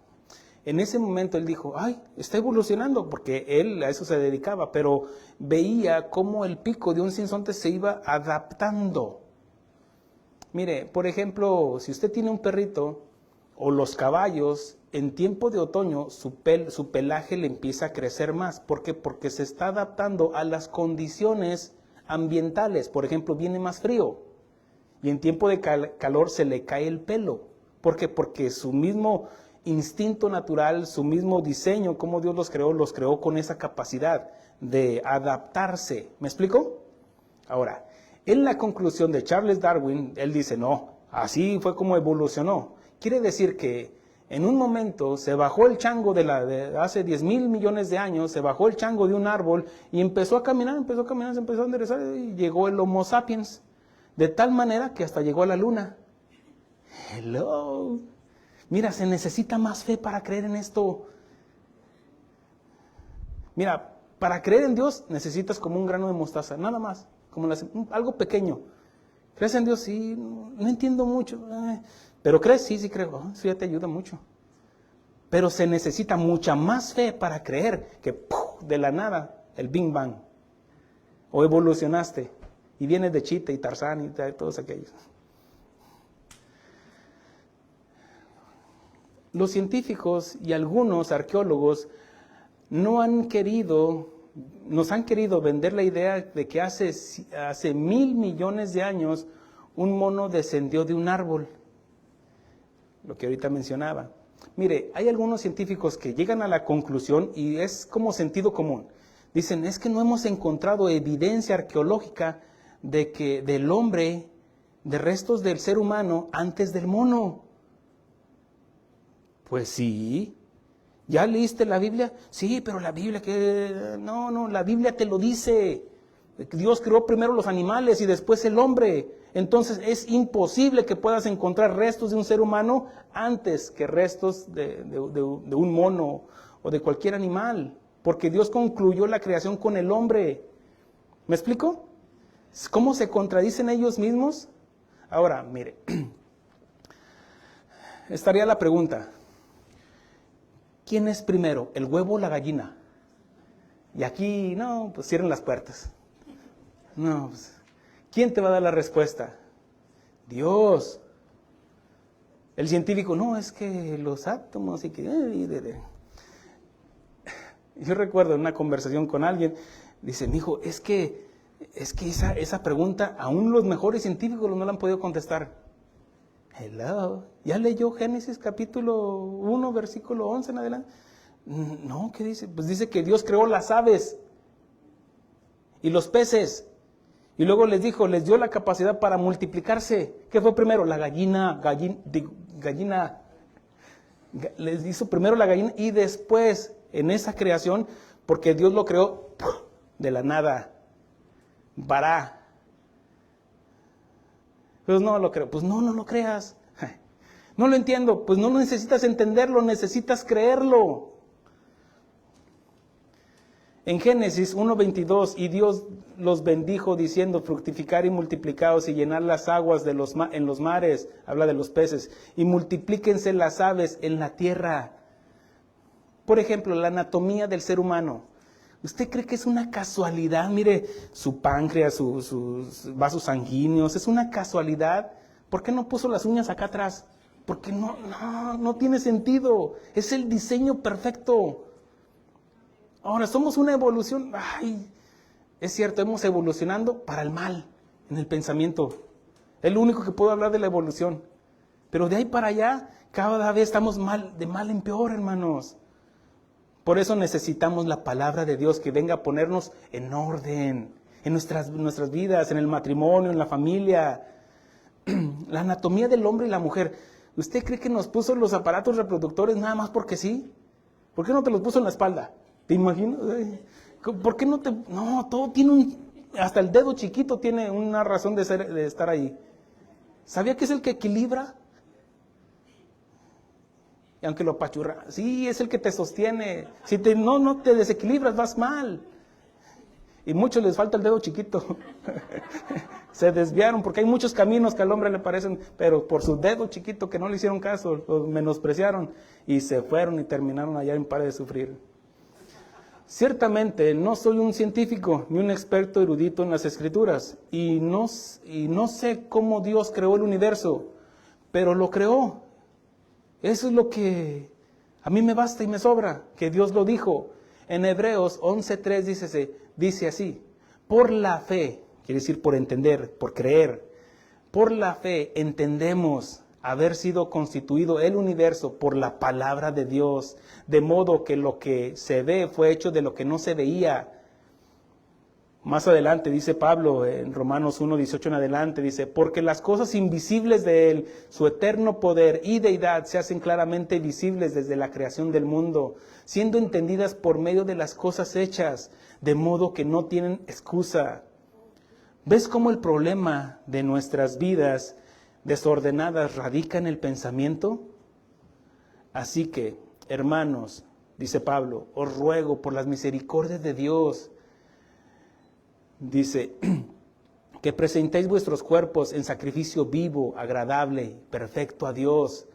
En ese momento él dijo, ay, está evolucionando, porque él a eso se dedicaba, pero veía cómo el pico de un sinsonte se iba adaptando. Mire, por ejemplo, si usted tiene un perrito o los caballos, en tiempo de otoño su pelaje le empieza a crecer más. ¿Por qué? Porque se está adaptando a las condiciones ambientales. Por ejemplo, viene más frío y en tiempo de calor se le cae el pelo. ¿Por qué? Porque su mismo instinto natural, su mismo diseño, como Dios los creó con esa capacidad de adaptarse. ¿Me explico? Ahora, en la conclusión de Charles Darwin, él dice, no, así fue como evolucionó. Quiere decir que en un momento se bajó el chango de hace 10,000 millones de años, se bajó el chango de un árbol y empezó a caminar, se empezó a enderezar y llegó el Homo sapiens. De tal manera que hasta llegó a la luna. Hello. Mira, se necesita más fe para creer en esto. Mira, para creer en Dios necesitas como un grano de mostaza, nada más, como algo pequeño. ¿Crees en Dios? Sí, no entiendo mucho. ¿Pero crees? Sí, sí creo. Eso ya te ayuda mucho. Pero se necesita mucha más fe para creer que de la nada, el Big Bang. O evolucionaste y vienes de Chita y Tarzán y todos aquellos. Los científicos y algunos arqueólogos nos han querido vender la idea de que hace 1,000 millones de años un mono descendió de un árbol. Lo que ahorita mencionaba. Mire, hay algunos científicos que llegan a la conclusión y es como sentido común. Dicen, es que no hemos encontrado evidencia arqueológica del hombre, de restos del ser humano antes del mono. Pues sí. ¿Ya leíste la Biblia? Sí, pero la Biblia que... No, la Biblia te lo dice. Dios creó primero los animales y después el hombre. Entonces es imposible que puedas encontrar restos de un ser humano antes que restos de un mono o de cualquier animal. Porque Dios concluyó la creación con el hombre. ¿Me explico? ¿Cómo se contradicen ellos mismos? Ahora, mire. Estaría la pregunta. ¿Quién es primero, el huevo o la gallina? Y aquí, no, pues cierren las puertas. No, pues, ¿quién te va a dar la respuesta? Dios. El científico, no, es que los átomos y que... Yo recuerdo en una conversación con alguien, dice, mijo, es que esa pregunta, aún los mejores científicos no la han podido contestar. Hello. ¿Ya leyó Génesis capítulo 1, versículo 11 en adelante? No, ¿qué dice? Pues dice que Dios creó las aves y los peces. Y luego les dio la capacidad para multiplicarse. ¿Qué fue primero? La gallina. Les hizo primero la gallina y después, en esa creación, porque Dios lo creó de la nada. Bará. Pues no lo creo. Pues no lo creas. No lo entiendo. Pues no necesitas entenderlo, necesitas creerlo. En Génesis 1:22, y Dios los bendijo diciendo, fructificar y multiplicaos y llenar las aguas en los mares, habla de los peces, y multiplíquense las aves en la tierra. Por ejemplo, la anatomía del ser humano. ¿Usted cree que es una casualidad? Mire, su páncreas, sus vasos sanguíneos, ¿es una casualidad? ¿Por qué no puso las uñas acá atrás? Porque no tiene sentido. Es el diseño perfecto. Ahora, somos una evolución. Ay, es cierto, hemos evolucionando para el mal en el pensamiento. Es lo único que puedo hablar de la evolución. Pero de ahí para allá, cada vez estamos de mal en peor, hermanos. Por eso necesitamos la palabra de Dios que venga a ponernos en orden, en nuestras vidas, en el matrimonio, en la familia. La anatomía del hombre y la mujer. ¿Usted cree que nos puso los aparatos reproductores nada más porque sí? ¿Por qué no te los puso en la espalda? ¿Te imaginas? ¿Por qué no te...? No, todo tiene hasta el dedo chiquito tiene una razón de estar ahí. ¿Sabía que es el que equilibra? Y aunque lo apachurra, sí, es el que te sostiene. Si no te desequilibras, vas mal. Y muchos les falta el dedo chiquito. Se desviaron porque hay muchos caminos que al hombre le parecen, pero por su dedo chiquito que no le hicieron caso, lo menospreciaron y se fueron y terminaron allá en paz de sufrir. Ciertamente no soy un científico ni un experto erudito en las escrituras y no sé cómo Dios creó el universo, pero lo creó. Eso es lo que a mí me basta y me sobra, que Dios lo dijo. En Hebreos 11:3 dice así: por la fe, quiere decir por entender, por creer, por la fe entendemos haber sido constituido el universo por la palabra de Dios, de modo que lo que se ve fue hecho de lo que no se veía. Más adelante dice Pablo en Romanos 1:18 en adelante, dice, porque las cosas invisibles de Él, su eterno poder y deidad se hacen claramente visibles desde la creación del mundo, siendo entendidas por medio de las cosas hechas, de modo que no tienen excusa. ¿Ves cómo el problema de nuestras vidas desordenadas radica en el pensamiento? Así que, hermanos, dice Pablo, os ruego por las misericordias de Dios, dice, que presentéis vuestros cuerpos en sacrificio vivo, agradable, perfecto a Dios,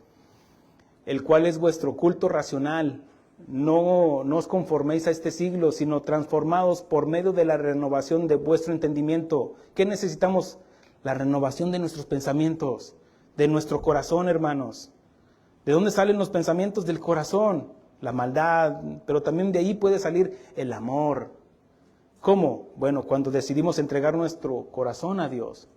el cual es vuestro culto racional. No os conforméis a este siglo, sino transformados por medio de la renovación de vuestro entendimiento. ¿Qué necesitamos? La renovación de nuestros pensamientos, de nuestro corazón, hermanos. ¿De dónde salen los pensamientos? Del corazón, la maldad, pero también de ahí puede salir el amor. ¿Cómo? Bueno, cuando decidimos entregar nuestro corazón a Dios.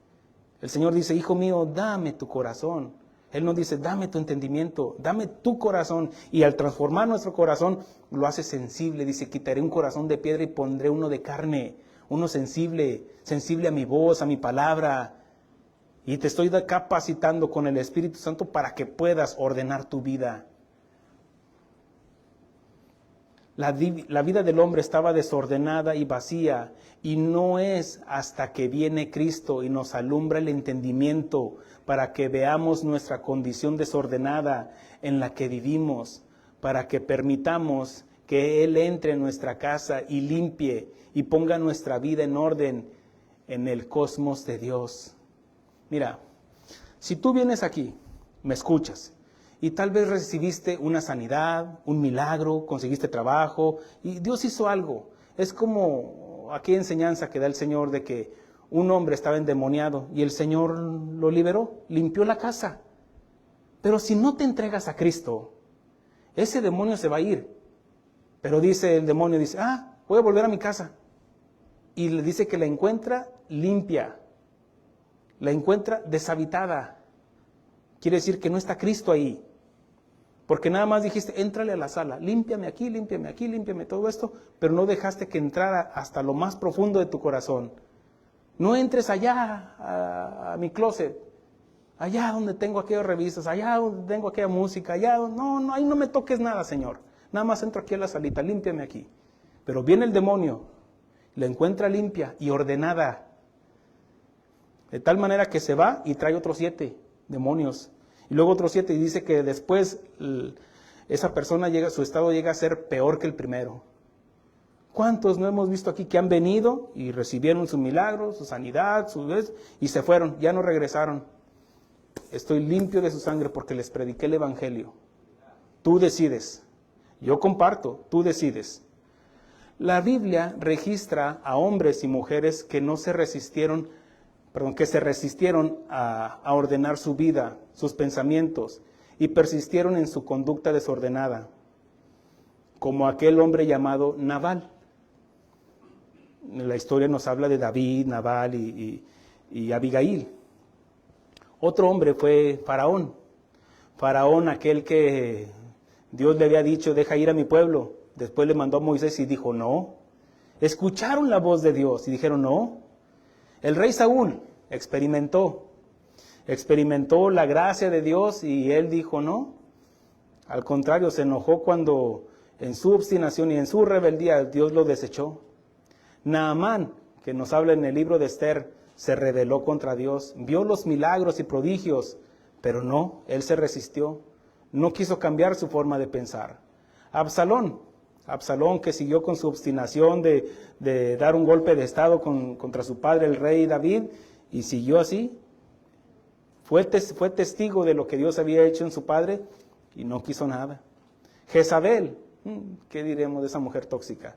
El Señor dice, hijo mío, dame tu corazón. Él nos dice, dame tu entendimiento, dame tu corazón. Y al transformar nuestro corazón, lo hace sensible. Dice, quitaré un corazón de piedra y pondré uno de carne, uno sensible, sensible a mi voz, a mi palabra. Y te estoy capacitando con el Espíritu Santo para que puedas ordenar tu vida. La vida del hombre estaba desordenada y vacía, y no es hasta que viene Cristo y nos alumbra el entendimiento para que veamos nuestra condición desordenada en la que vivimos, para que permitamos que Él entre en nuestra casa y limpie y ponga nuestra vida en orden en el cosmos de Dios. Mira, si tú vienes aquí, me escuchas, y tal vez recibiste una sanidad, un milagro, conseguiste trabajo, y Dios hizo algo. Es como aquella enseñanza que da el Señor de que un hombre estaba endemoniado y el Señor lo liberó, limpió la casa. Pero si no te entregas a Cristo, ese demonio se va a ir. Pero dice el demonio, voy a volver a mi casa. Y le dice que la encuentra limpia, la encuentra deshabitada. Quiere decir que no está Cristo ahí. Porque nada más dijiste, éntrale a la sala, límpiame aquí, límpiame todo esto, pero no dejaste que entrara hasta lo más profundo de tu corazón. No entres allá a mi closet, allá donde tengo aquellas revistas, allá donde tengo aquella música, no, ahí no me toques nada, Señor. Nada más entro aquí a la salita, límpiame aquí. Pero viene el demonio, la encuentra limpia y ordenada, de tal manera que se va y trae otros 7 demonios. Y luego otros 7 y dice que después esa persona su estado llega a ser peor que el primero. ¿Cuántos no hemos visto aquí que han venido y recibieron su milagro, su sanidad, y se fueron, ya no regresaron? Estoy limpio de su sangre porque les prediqué el evangelio. Tú decides. Yo comparto, tú decides. La Biblia registra a hombres y mujeres que se resistieron a ordenar su vida, sus pensamientos, y persistieron en su conducta desordenada, como aquel hombre llamado Nabal. La historia nos habla de David, Nabal y Abigail. Otro hombre fue Faraón. Faraón, aquel que Dios le había dicho, deja ir a mi pueblo. Después le mandó a Moisés y dijo, no. Escucharon la voz de Dios y dijeron, no. El rey Saúl experimentó la gracia de Dios y él dijo no. Al contrario, se enojó cuando en su obstinación y en su rebeldía Dios lo desechó. Naamán, que nos habla en el libro de Esther, se rebeló contra Dios, vio los milagros y prodigios, pero no, él se resistió, no quiso cambiar su forma de pensar. Absalón, que siguió con su obstinación de dar un golpe de estado contra su padre, el rey David, Y siguió así. Fue testigo de lo que Dios había hecho en su padre y no quiso nada. Jezabel, ¿qué diremos de esa mujer tóxica?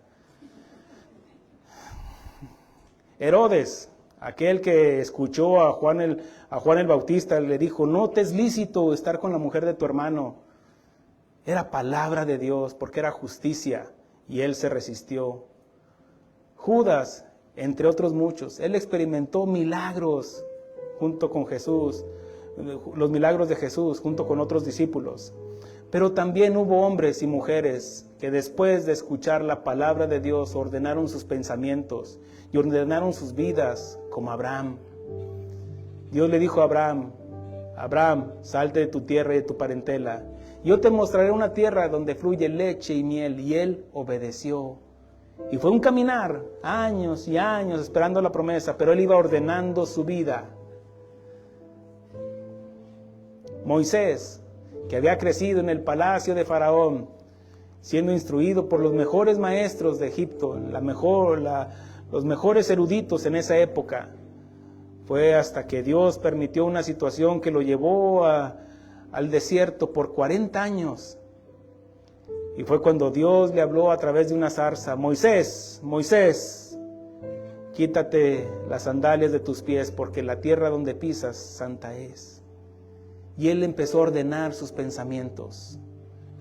Herodes, aquel que escuchó a Juan el Bautista, le dijo, no te es lícito estar con la mujer de tu hermano. Era palabra de Dios porque era justicia y él se resistió. Judas, entre otros muchos, él experimentó milagros junto con Jesús, los milagros de Jesús junto con otros discípulos. Pero también hubo hombres y mujeres que después de escuchar la palabra de Dios ordenaron sus pensamientos y ordenaron sus vidas, como Abraham. Dios le dijo a Abraham, Abraham, salte de tu tierra y de tu parentela. Yo te mostraré una tierra donde fluye leche y miel. Y él obedeció. Y fue un caminar, años y años esperando la promesa, pero él iba ordenando su vida. Moisés, que había crecido en el palacio de Faraón, siendo instruido por los mejores maestros de Egipto, los mejores eruditos en esa época, fue hasta que Dios permitió una situación que lo llevó al desierto por 40 años. Y fue cuando Dios le habló a través de una zarza, Moisés, Moisés, quítate las sandalias de tus pies, porque la tierra donde pisas santa es. Y él empezó a ordenar sus pensamientos,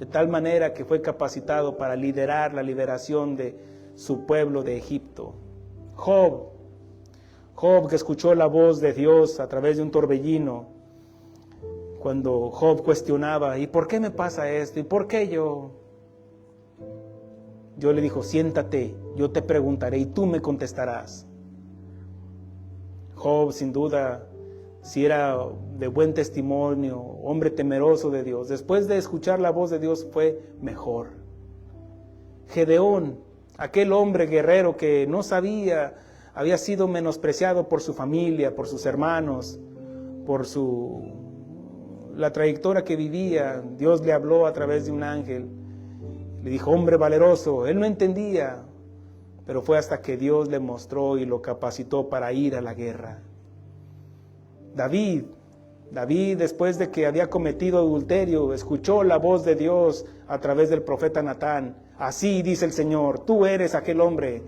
de tal manera que fue capacitado para liderar la liberación de su pueblo de Egipto. Job, que escuchó la voz de Dios a través de un torbellino, cuando Job cuestionaba, ¿y por qué me pasa esto? ¿Y por qué yo? Dios le dijo, siéntate, yo te preguntaré y tú me contestarás. Job, sin duda, si era de buen testimonio, hombre temeroso de Dios, después de escuchar la voz de Dios fue mejor. Gedeón, aquel hombre guerrero que no sabía, había sido menospreciado por su familia, por sus hermanos, por la trayectoria que vivía. Dios le habló a través de un ángel, le dijo, hombre valeroso. Él no entendía, pero fue hasta que Dios le mostró y lo capacitó para ir a la guerra. David, después de que había cometido adulterio, escuchó la voz de Dios a través del profeta Natán. Así dice el Señor, tú eres aquel hombre.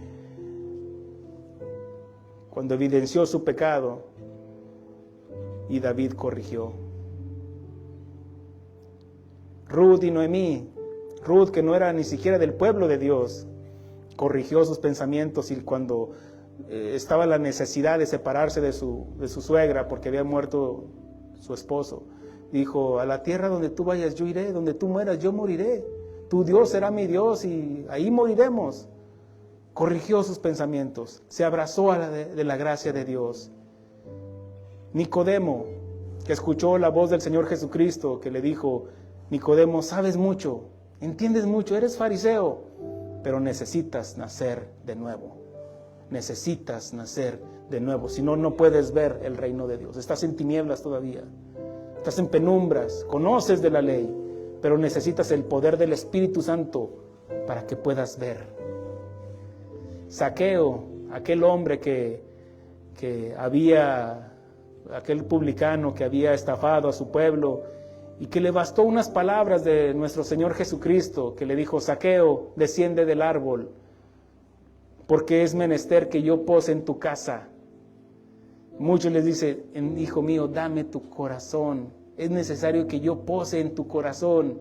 Cuando evidenció su pecado, y David corrigió. Ruth y Noemí, Ruth, que no era ni siquiera del pueblo de Dios, corrigió sus pensamientos, y cuando estaba la necesidad de separarse de su suegra porque había muerto su esposo, dijo, a la tierra donde tú vayas yo iré, donde tú mueras yo moriré, tu Dios será mi Dios y ahí moriremos. Corrigió sus pensamientos, se abrazó de la gracia de Dios. Nicodemo, que escuchó la voz del Señor Jesucristo, que le dijo, Nicodemo, sabes mucho, entiendes mucho, eres fariseo, pero necesitas nacer de nuevo. Necesitas nacer de nuevo, si no, no puedes ver el reino de Dios. Estás en tinieblas todavía, estás en penumbras, conoces de la ley, pero necesitas el poder del Espíritu Santo para que puedas ver. Zaqueo, aquel hombre aquel publicano que había estafado a su pueblo y que le bastó unas palabras de nuestro Señor Jesucristo, que le dijo, Zaqueo, desciende del árbol, porque es menester que yo pose en tu casa. Muchos les dicen, hijo mío, dame tu corazón, es necesario que yo pose en tu corazón.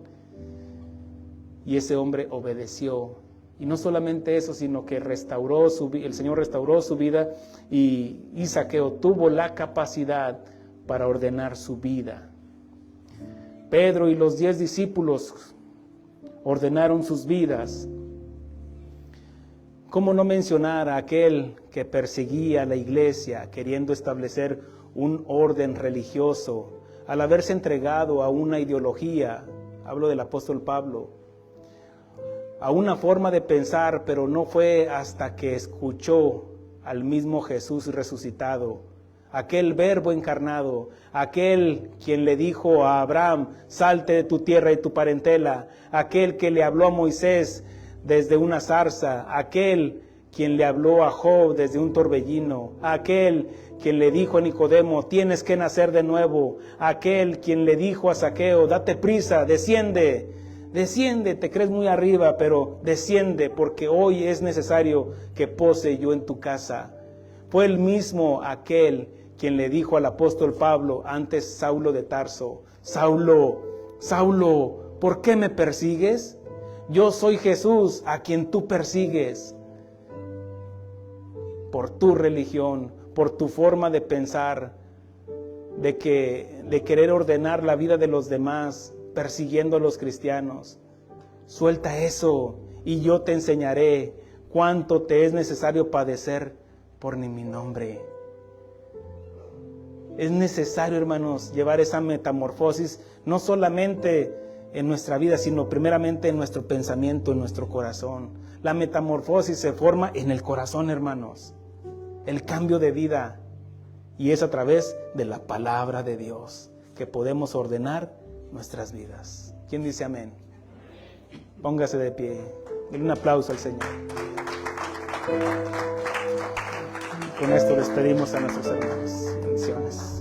Y ese hombre obedeció. Y no solamente eso, sino que el Señor restauró su vida y Zaqueo tuvo la capacidad para ordenar su vida. Pedro y los 10 discípulos ordenaron sus vidas. ¿Cómo no mencionar a aquel que perseguía a la iglesia queriendo establecer un orden religioso al haberse entregado a una ideología? Hablo del apóstol Pablo. A una forma de pensar, pero no fue hasta que escuchó al mismo Jesús resucitado, aquel verbo encarnado, aquel quien le dijo a Abraham, salte de tu tierra y tu parentela, aquel que le habló a Moisés desde una zarza, aquel quien le habló a Job desde un torbellino, aquel quien le dijo a Nicodemo, tienes que nacer de nuevo, aquel quien le dijo a Zaqueo, date prisa, desciende, desciende, te crees muy arriba, pero desciende, porque hoy es necesario que pose yo en tu casa. Fue el mismo aquel quien le dijo al apóstol Pablo, antes Saulo de Tarso, Saulo, Saulo, ¿por qué me persigues? Yo soy Jesús a quien tú persigues. Por tu religión, por tu forma de pensar, de querer ordenar la vida de los demás, persiguiendo a los cristianos. Suelta eso y yo te enseñaré cuánto te es necesario padecer por mi nombre. Es necesario, hermanos, llevar esa metamorfosis, no solamente en nuestra vida, sino primeramente en nuestro pensamiento, en nuestro corazón. La metamorfosis se forma en el corazón, hermanos. El cambio de vida. Y es a través de la palabra de Dios que podemos ordenar nuestras vidas. ¿Quién dice amén? Póngase de pie. Denle un aplauso al Señor. Con esto despedimos a nuestros hermanos. Bendiciones.